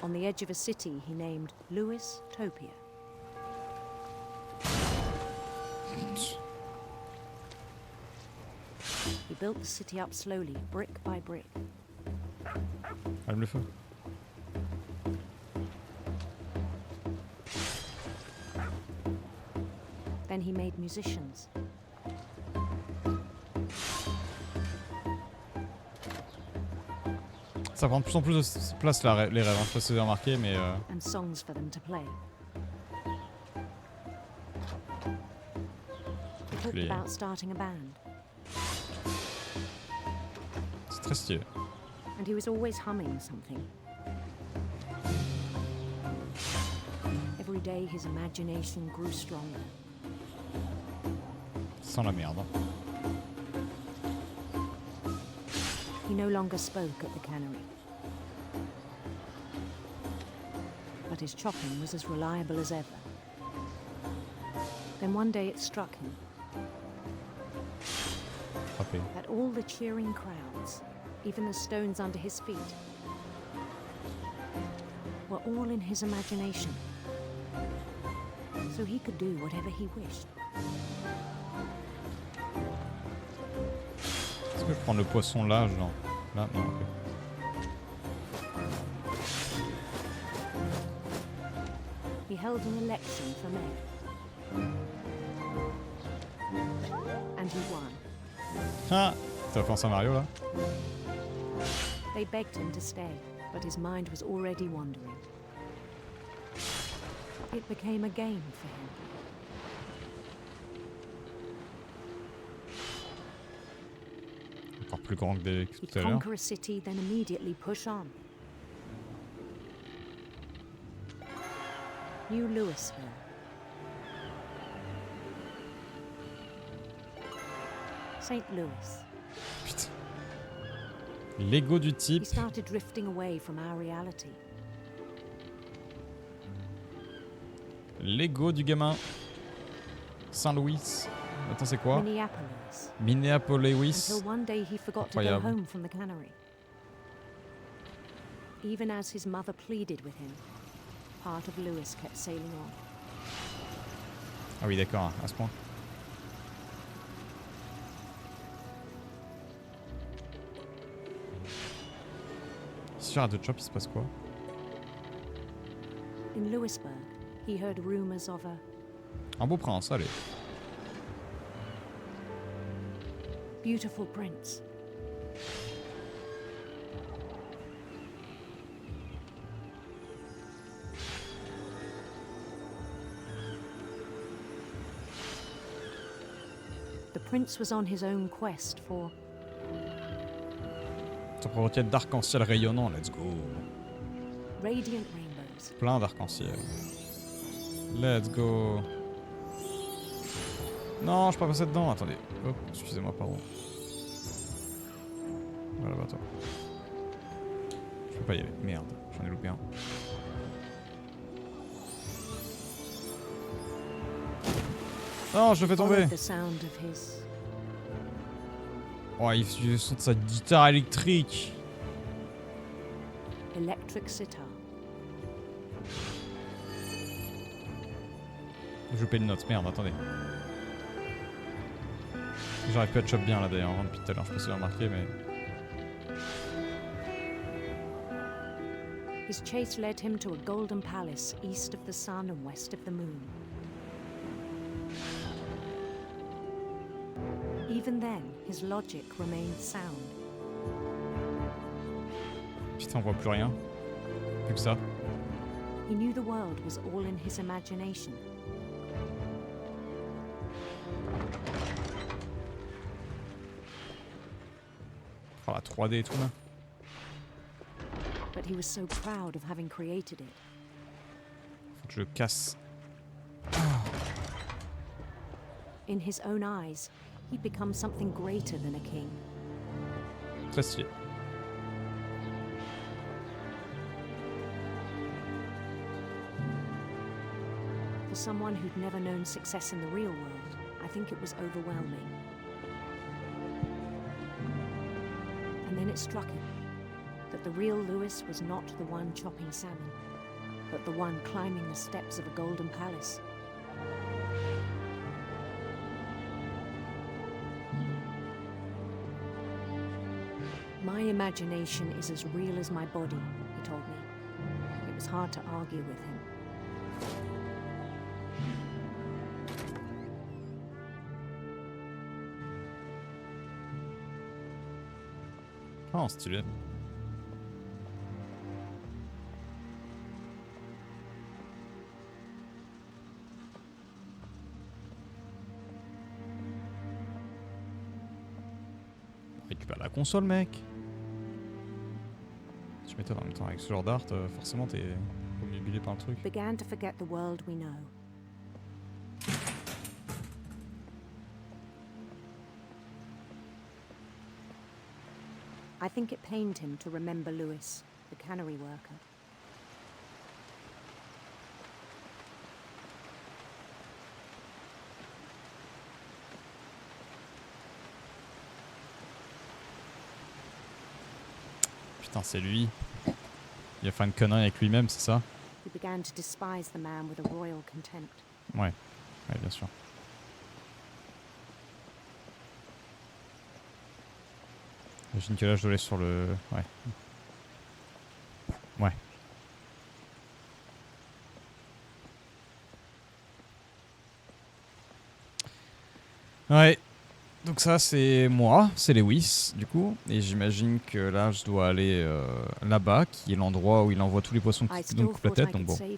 On the edge of a city he named Lewis Topia. He built the city up slowly, brick by brick. Allume le feu. Then he made musicians. Ça prend de plus en plus de place là, les rêves. Hein. Je sais pas si vous avez remarqué, mais... And songs for them to play. He talked about starting a band. C'est très stylé. And he was always humming something. Every day his imagination grew stronger. Sans la merde. Hein. He no longer spoke at the cannery. But his chopping was as reliable as ever. Then one day it struck him Frappé. that all the cheering crowds, even the stones under his feet, were all in his imagination. So he could do whatever he wished. Est-ce que je prends le poisson là, genre? Là, non, ok. He held an election for mayor. And he won. Ah! Ça va penser à Mario là? They begged him to stay, but his mind was already wandering. It became a game for him. Encore plus grand que He'd tout à l'heure. conquer a city, then immediately push on. New Louisville. St. Louis. Putain. L'ego du He type. started drifting away from our reality. L'ego du gamin. Saint-Louis. Attends, c'est quoi? Minneapolis. Minneapolis. Until one day he forgot to go Incroyable. home from the cannery. Even as his mother pleaded with him, part of Lewis kept sailing on. Ah oui, d'accord, à ce point. Si j'arrête de chop, il se passe quoi? In Lewisburg, he heard rumors of a Un beau prince, allez. beautiful prince. The prince was on his own quest for Sa propriété d'arc-en-ciel rayonnant, let's go. radiant rainbows. Plein d'arc-en-ciel. Let's go. Non, je peux pas passer dedans, attendez. Hop, excusez-moi, pardon. Voilà, bah toi. Je peux pas y aller, merde, j'en ai loupé un. Non, je le fais tomber. Followed the sound of his Oh, il suit le son de sa guitare électrique. electric sitar. Je loupé une note, merde, attendez. J'arrive plus à chop bien là d'ailleurs, depuis tout à l'heure, je sais pas si vous avez remarqué, mais... His chase led him to a golden palace east of the sun and west of the moon. Even then, his logic remained sound. Putain, on voit plus rien. Plus que ça. He knew the world was all in his imagination. Oh, la 3D et tout là. But he was so proud of having created it. Faut que je le casse. In his own eyes, he'd become something greater than a king. Très stylé. For someone who'd never known success in the real world, I think it was overwhelming. And then it struck him that the real Lewis was not the one chopping salmon, but the one climbing the steps of a golden palace. My imagination is as real as my body, he told me. It was hard to argue with him. Oh, stylé. Récupère la console, mec. Tu m'étonnes en même temps, avec ce genre d'art, forcément t'es obnubilé par le truc. Began to forget the world we know. I think it pained him to remember Lewis, the cannery worker. Putain, c'est lui. Il a fait une connerie avec lui-même, c'est ça? He began to despise the man with a royal contempt. Ouais, ouais, bien sûr. J'imagine que là, je dois aller sur le... Ouais. Ouais. Ouais. Donc ça, c'est moi, c'est Lewis, du coup. Et j'imagine que là, je dois aller là-bas, qui est l'endroit où il envoie tous les poissons qui donc coupent la tête, donc bon. Ouais,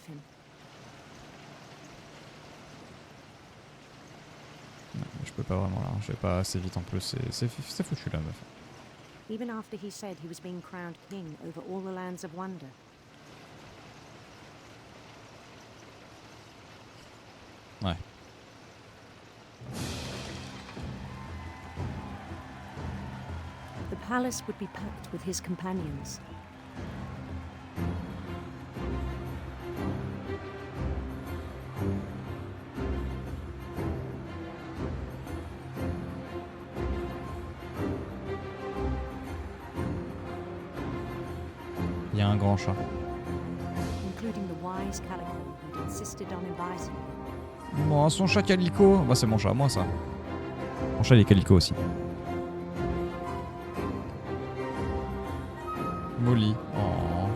je peux pas vraiment là, je vais pas assez vite en plus, c'est foutu là, meuf. Even after he said he was being crowned king over all the lands of wonder. Ouais. The palace would be packed with his companions. Il y a un grand chat. including the wise calico who'd insisted on advising me. Moi, son chat calico. Moi, c'est mon chat, moi, ça. Mon chat, il est calico aussi. Molly. Oh.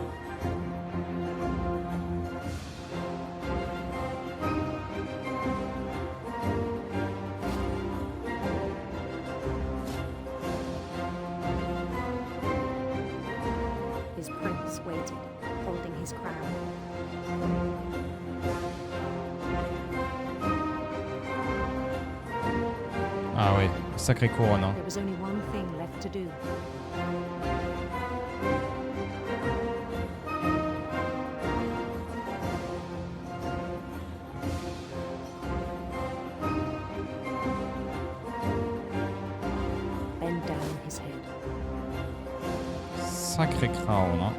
His prince waited, holding his crown. Ah oui, sacrée couronne. Hein. There was only one thing left to do. Bend down his head. Sacré crown. Hein.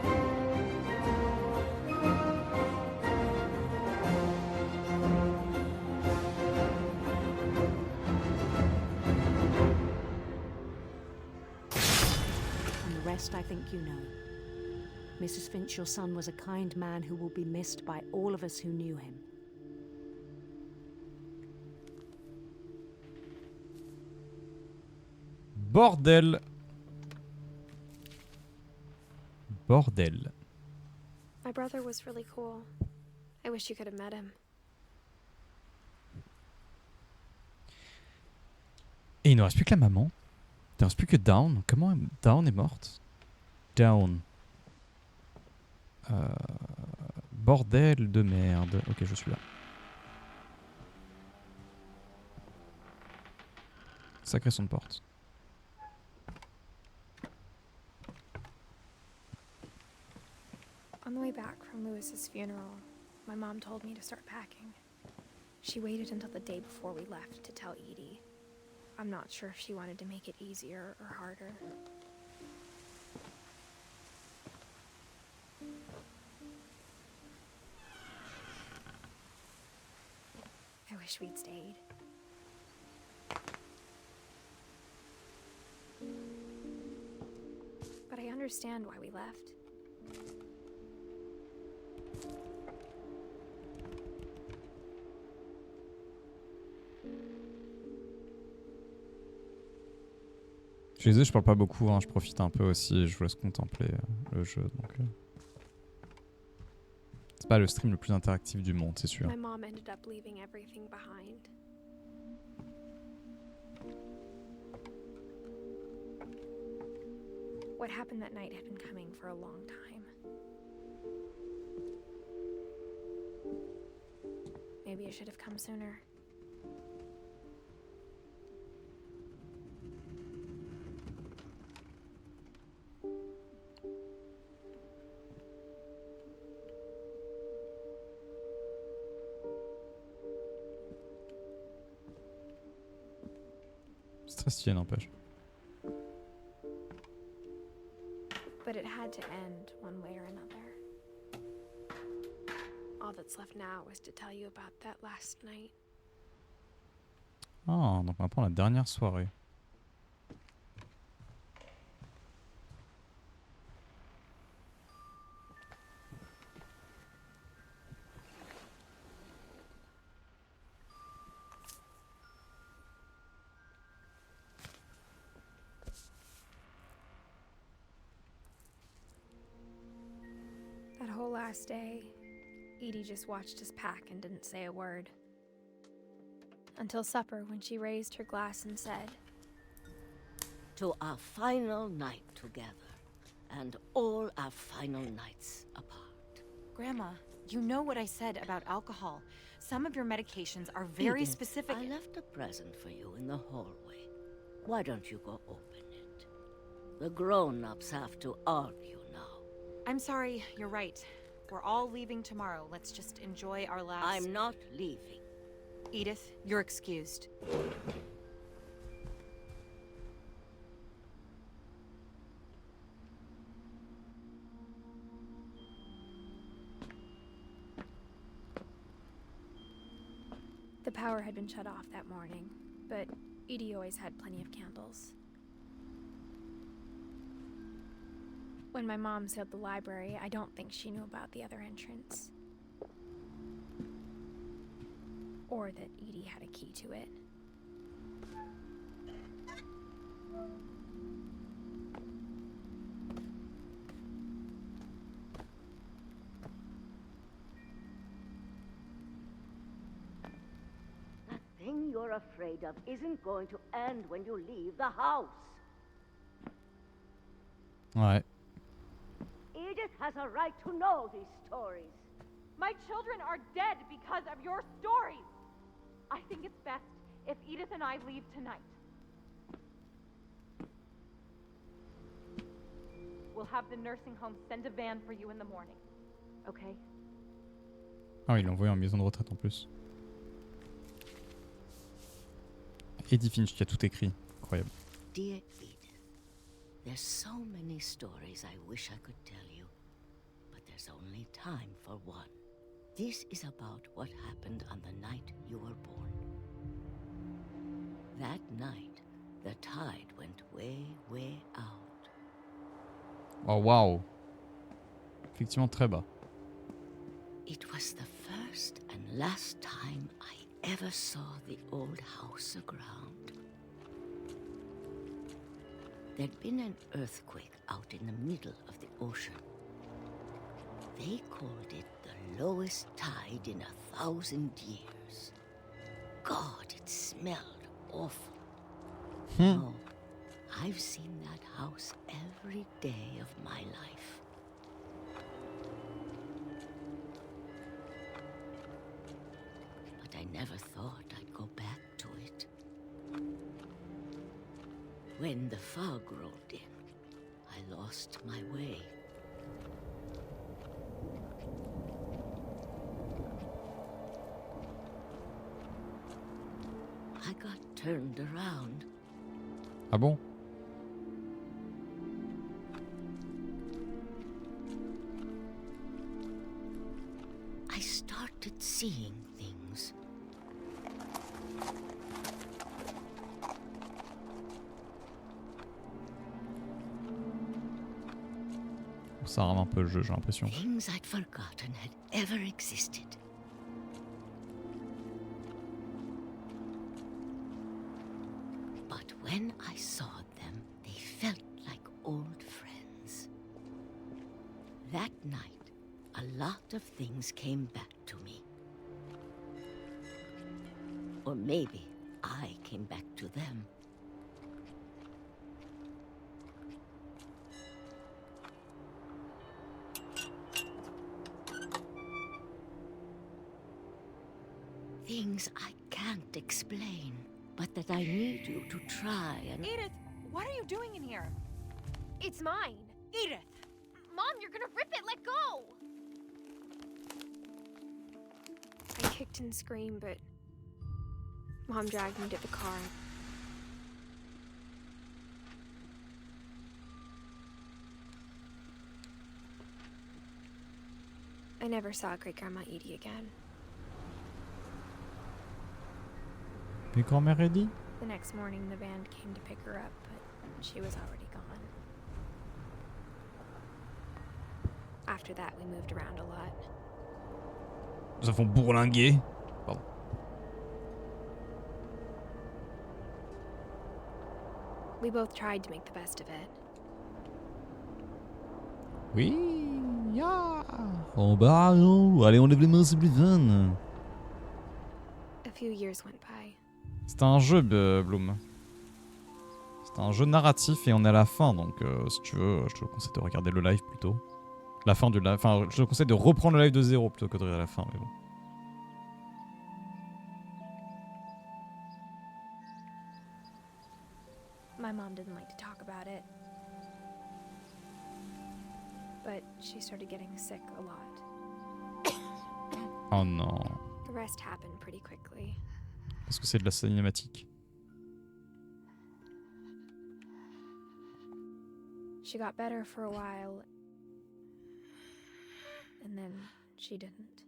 I think you know. Mrs. Finch, your son was a kind man who will be missed by all of us who knew him. Bordel. Bordel. My brother was really cool. I wish you could have met him. Et il ne reste plus que la maman. Il ne reste plus que Dawn. Comment Dawn est morte? Down. Bordel de merde. Ok, je suis là. Sacré son de porte. On the way back from Lewis's funeral, my mom told me to start packing. She waited until the day before we left to tell Edie. I'm not sure if she wanted to make it easier or harder. I wish we'd stayed. But I understand why we left. Je suis désolé, je parle pas beaucoup, hein, je profite un peu aussi, je vous laisse contempler le jeu. Donc, c'est pas le stream le plus interactif du monde, c'est sûr. My mom ended up leaving everything behind. What happened that night had been coming for a long time. Maybe it should have come sooner. C'est très stylé, n'empêche. But it had to end one way or another. All that's left now is to tell you about that last night. Ah, donc on va prendre la dernière soirée. That whole last day, Edie just watched us pack and didn't say a word. Until supper, when she raised her glass and said, "To our final night together, and all our final nights apart." Grandma, you know what I said about alcohol. Some of your medications are very Edith, specific. I left a present for you in the hallway. Why don't you go open it? The grown-ups have to argue now. I'm sorry, you're right. We're all leaving tomorrow. Let's just enjoy our last... I'm not leaving. Edith, you're excused. The power had been shut off that morning, but Edie always had plenty of candles. When my mom sealed the library, I don't think she knew about the other entrance. Or that Edie had a key to it. The thing you're afraid of isn't going to end when you leave the house. Ouais. Edith has a right to know these stories. My children are dead because of your stories. I think it's best if Edith and I leave tonight. We'll have the nursing home send a van for you in the morning. Okay? Ah oui, il l'a envoyé en maison de retraite en plus. Edith Finch qui a tout écrit. Incroyable. Dear Edith, there's so many stories I wish I could tell you, but there's only time for one. This is about what happened on the night you were born. That night, the tide went way, way out. Oh waouh. Effectivement très bas. It was the first and last time I ever saw the old house aground. There'd been an earthquake out in the middle of the ocean. They called it the lowest tide in 1,000 years. God, it smelled awful. No, I've seen that house every day of my life. But I never thought I'd go back to it. When the fog rolled in, I lost my way. I got turned around. Ah bon? I started seeing things. Ça rame un peu le jeu, j'ai l'impression. Things I'd forgotten had ever existed. But when I saw them, they felt like old friends. That night, a lot of things came back to me. Or maybe I came back to them. Things I can't explain, but that I need you to try and... Edith, what are you doing in here? It's mine. Edith! Mom, you're gonna rip it! Let go! I kicked and screamed, but Mom dragged me to the car. I never saw Great-Grandma Edie again. Mais grand-mère Edie? The next morning, the band came to pick her up, but she was already gone. After that, we moved around a lot. Nous avons bourlingué. Pardon. We both tried to make the best of it. Oui, ya. Oh bah non. Allez, on lève les mains, c'est plus fun. A few years went by. C'était un jeu, Bloom. C'était un jeu narratif et on est à la fin, donc si tu veux, je te conseille de regarder le live plutôt. La fin du live. Enfin, je te conseille de reprendre le live de zéro plutôt que de regarder la fin, mais bon. My mom didn't like to talk about it. But she started getting sick a lot. Oh non. The rest happened pretty quickly. Parce que c'est de la cinématique. She got better for a while. And then she didn't.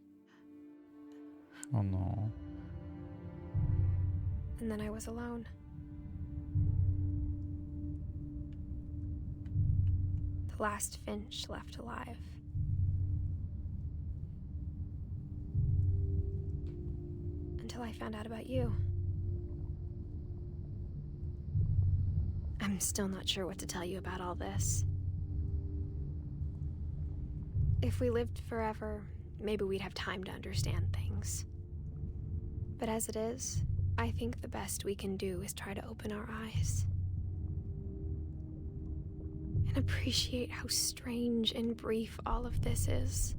Oh non. And then I was alone. The last Finch left alive. Until I found out about you. I'm still not sure what to tell you about all this. If we lived forever, maybe we'd have time to understand things. But as it is, I think the best we can do is try to open our eyes. And appreciate how strange and brief all of this is.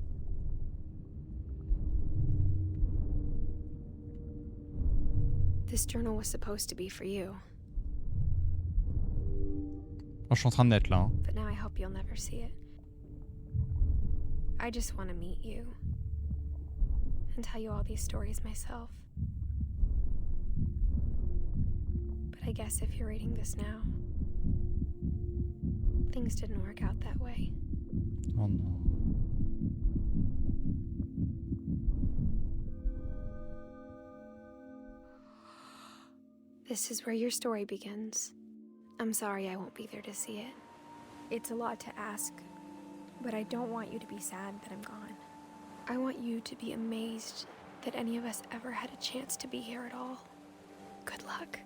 This journal was supposed to be for you. Oh, je suis en train de naître là. Hein. But now I hope you'll never see it. I just want to meet you. And tell you all these stories myself. But I guess if you're reading this now, things didn't work out that way. Oh no. This is where your story begins. I'm sorry I won't be there to see it. It's a lot to ask, but I don't want you to be sad that I'm gone. I want you to be amazed that any of us ever had a chance to be here at all. Good luck.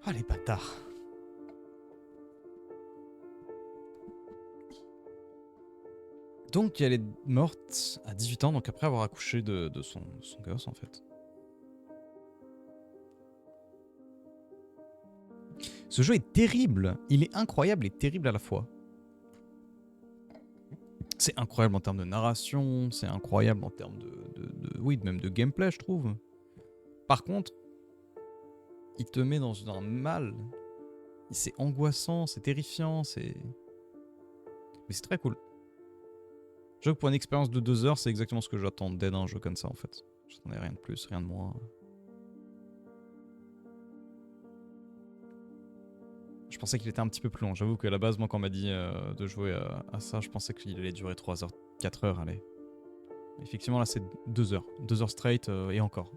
Ah, les bâtards. Donc elle est morte à 18 ans, donc après avoir accouché de son gosse en fait. Ce jeu est terrible, il est incroyable et terrible à la fois. C'est incroyable en termes de narration, c'est incroyable en termes oui, même de gameplay je trouve. Par contre, il te met dans un mal. C'est angoissant, c'est terrifiant, c'est... Mais c'est très cool. Je trouve que pour une expérience de 2 heures, c'est exactement ce que j'attendais d'un jeu comme ça en fait. J'attendais rien de plus, rien de moins. Je pensais qu'il était un petit peu plus long. J'avoue qu'à la base, moi quand on m'a dit de jouer à ça, je pensais qu'il allait durer 3 heures, 4 heures, allez. Effectivement là c'est 2 heures. 2 heures straight et encore.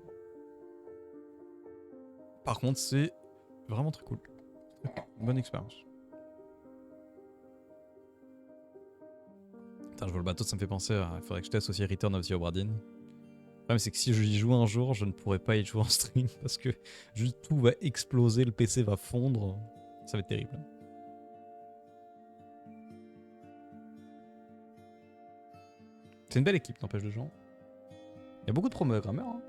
Par contre, c'est vraiment très cool. Bonne expérience. Putain, je vois le bateau, ça me fait penser à... Il faudrait que je teste aussi Return of the Obra Dinn. Le problème, c'est que si je y joue un jour, je ne pourrai pas y jouer en stream parce que juste tout va exploser, le PC va fondre. Ça va être terrible. C'est une belle équipe, n'empêche de gens. Il y a beaucoup de programmeurs, hein.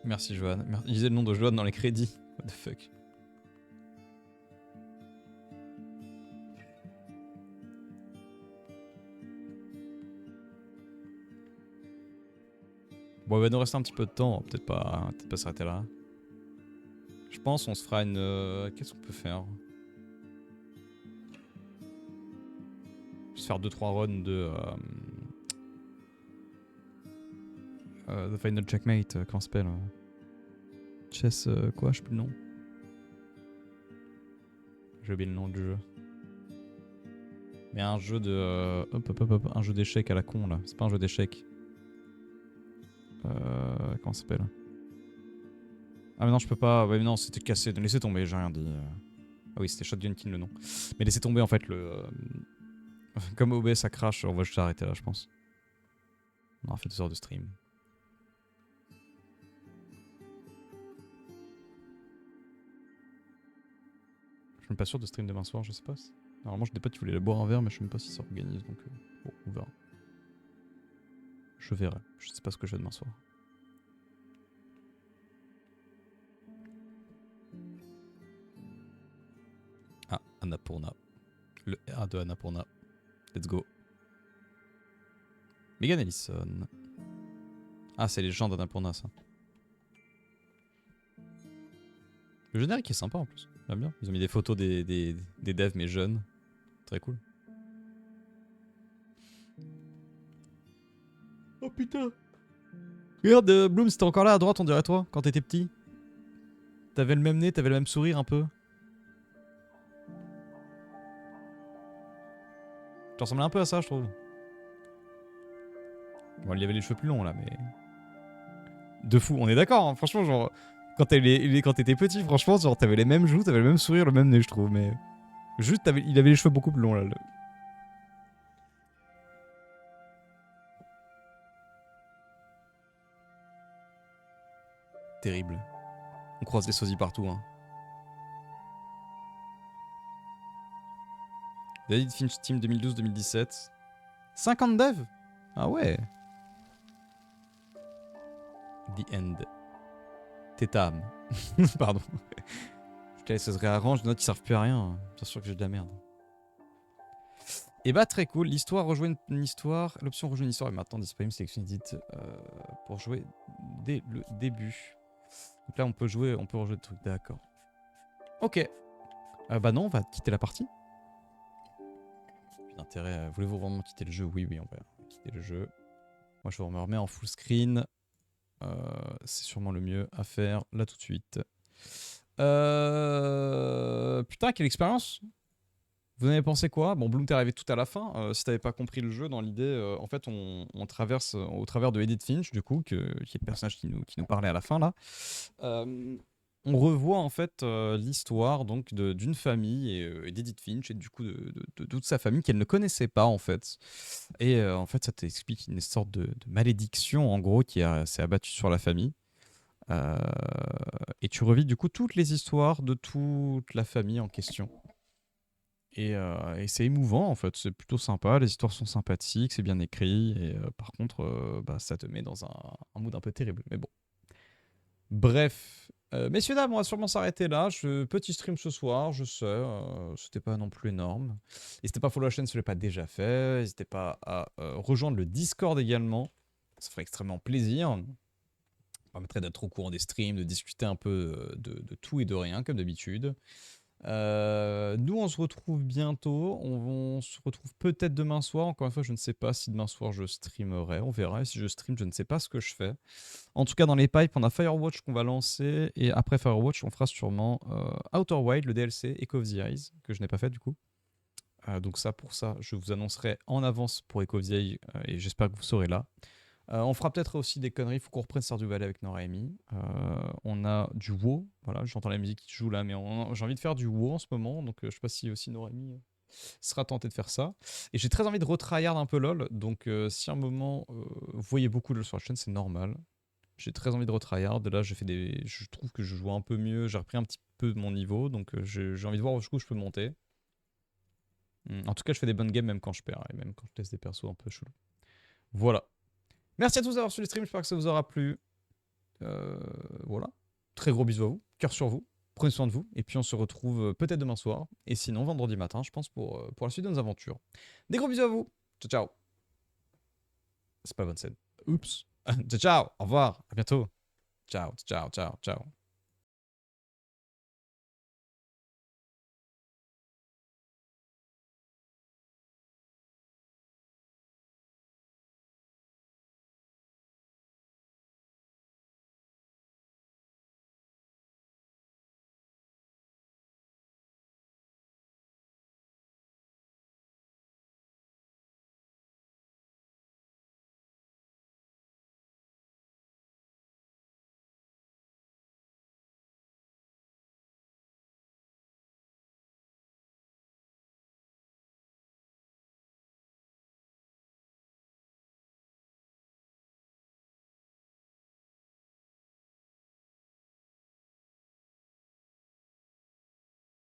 Merci Johan. Il disait le nom de Johan dans les crédits. What the fuck. Bon, il va nous rester un petit peu de temps. Peut-être pas s'arrêter là. Je pense qu'on se fera une... Qu'est-ce qu'on peut faire? Se faire 2-3 runs de... The Final Checkmate, comment ça s'appelle? Chess, quoi? Je sais plus le nom. J'ai oublié le nom du jeu. Mais un jeu de... un jeu d'échecs à la con, là. C'est pas un jeu d'échecs. Comment ça s'appelle? Ah mais non, je peux pas... Ouais, mais non, c'était cassé. Laissez tomber, j'ai rien dit. Ah oui, c'était Shotgun King le nom. Mais laissez tomber, en fait, le... Comme OBS, ça crash, on va juste arrêter là, je pense. On a fait 2 heures de stream. Je suis même pas sûr de stream demain soir, je sais pas. Normalement, j'ai des potes qui voulaient aller boire un verre, mais je sais même pas si ça organise, donc bon, on verra. Je verrai. Je sais pas ce que j'ai demain soir. Ah, Annapurna. Le R de Annapurna. Let's go. Megan Ellison. Ah, c'est les gens d'Annapurna, ça. Le générique est sympa en plus. J'aime bien. Ils ont mis des photos des devs, mais jeunes. Très cool. Oh putain. Regarde, Bloom, c'était encore là à droite, on dirait toi, quand t'étais petit. T'avais le même nez, t'avais le même sourire un peu. Tu ressemblais un peu à ça, je trouve. Bon, il y avait les cheveux plus longs là, mais. De fou, on est d'accord, hein. Franchement, genre. Quand t'étais petit, franchement, genre, t'avais les mêmes joues, t'avais le même sourire, le même nez, je trouve, mais. Juste, il avait les cheveux beaucoup plus longs là. Terrible. On croise des sosies partout, hein. David Finch Team 2012-2017. 50 devs. Ah ouais. The End. Tétame. Pardon. Ça se réarrange, des notes qui servent plus à rien. Bien sûr que j'ai de la merde. Et bah très cool, l'histoire rejoint une histoire, l'option rejoint une histoire est maintenant disponible, sélection Edith pour jouer dès le début. Donc là on peut rejouer le truc, d'accord. Ok. Bah non, on va quitter la partie. D'intérêt, voulez-vous vraiment quitter le jeu? Oui, on va quitter le jeu. Moi je me remets en full screen. C'est sûrement le mieux à faire là tout de suite. Putain, quelle expérience! Vous en avez pensé quoi? Bon, Bloom, t'es arrivé tout à la fin. Si t'avais pas compris le jeu, dans l'idée, en fait, on traverse au travers de Edith Finch, du coup, qui est le personnage qui nous parlait à la fin, là. On revoit, en fait, l'histoire donc d'une famille et d'Edith Finch, et du coup, de toute sa famille qu'elle ne connaissait pas, en fait. Et en fait, ça t'explique une sorte de malédiction, en gros, qui s'est abattue sur la famille. Et tu revis, du coup, toutes les histoires de toute la famille en question. Et c'est émouvant en fait, c'est plutôt sympa, les histoires sont sympathiques, c'est bien écrit, et par contre, ça te met dans un mood un peu terrible, mais bon. Bref, messieurs dames, on va sûrement s'arrêter là, petit stream ce soir, je sais, c'était pas non plus énorme. N'hésitez pas à follow la chaîne si vous ne l'avez pas déjà fait, n'hésitez pas à rejoindre le Discord également, ça ferait extrêmement plaisir. Ça permettrait d'être au courant des streams, de discuter un peu de tout et de rien comme d'habitude. Nous on se retrouve bientôt, on se retrouve peut-être demain soir, encore une fois je ne sais pas si demain soir je streamerai, on verra, et si je stream je ne sais pas ce que je fais. En tout cas dans les pipes on a Firewatch qu'on va lancer, et après Firewatch on fera sûrement Outer Wild, le DLC Echo of the Eyes, que je n'ai pas fait du coup. Donc ça pour ça je vous annoncerai en avance pour Echo of the Eyes, et j'espère que vous serez là. On fera peut-être aussi des conneries, il faut qu'on reprenne Stardew Valley avec Nora et Amy. On a du WoW, voilà, j'entends la musique qui joue là, mais j'ai envie de faire du WoW en ce moment, donc je sais pas si aussi Nora et Amy sera tenté de faire ça. Et j'ai très envie de retryhard un peu LoL, donc si à un moment vous voyez beaucoup LoL sur la chaîne, c'est normal. J'ai très envie de retryhard, là je trouve que je joue un peu mieux, j'ai repris un petit peu de mon niveau, donc j'ai envie de voir où je peux monter. En tout cas je fais des bonnes games même quand je perds, et même quand je teste des persos un peu chelous. Voilà. Merci à tous d'avoir suivi le stream, j'espère que ça vous aura plu. Voilà. Très gros bisous à vous, cœur sur vous, prenez soin de vous, et puis on se retrouve peut-être demain soir, et sinon vendredi matin, je pense, pour la suite de nos aventures. Des gros bisous à vous, ciao ciao. C'est pas la bonne scène. Oups. Ciao ciao, au revoir, à bientôt. Ciao, ciao, ciao, ciao.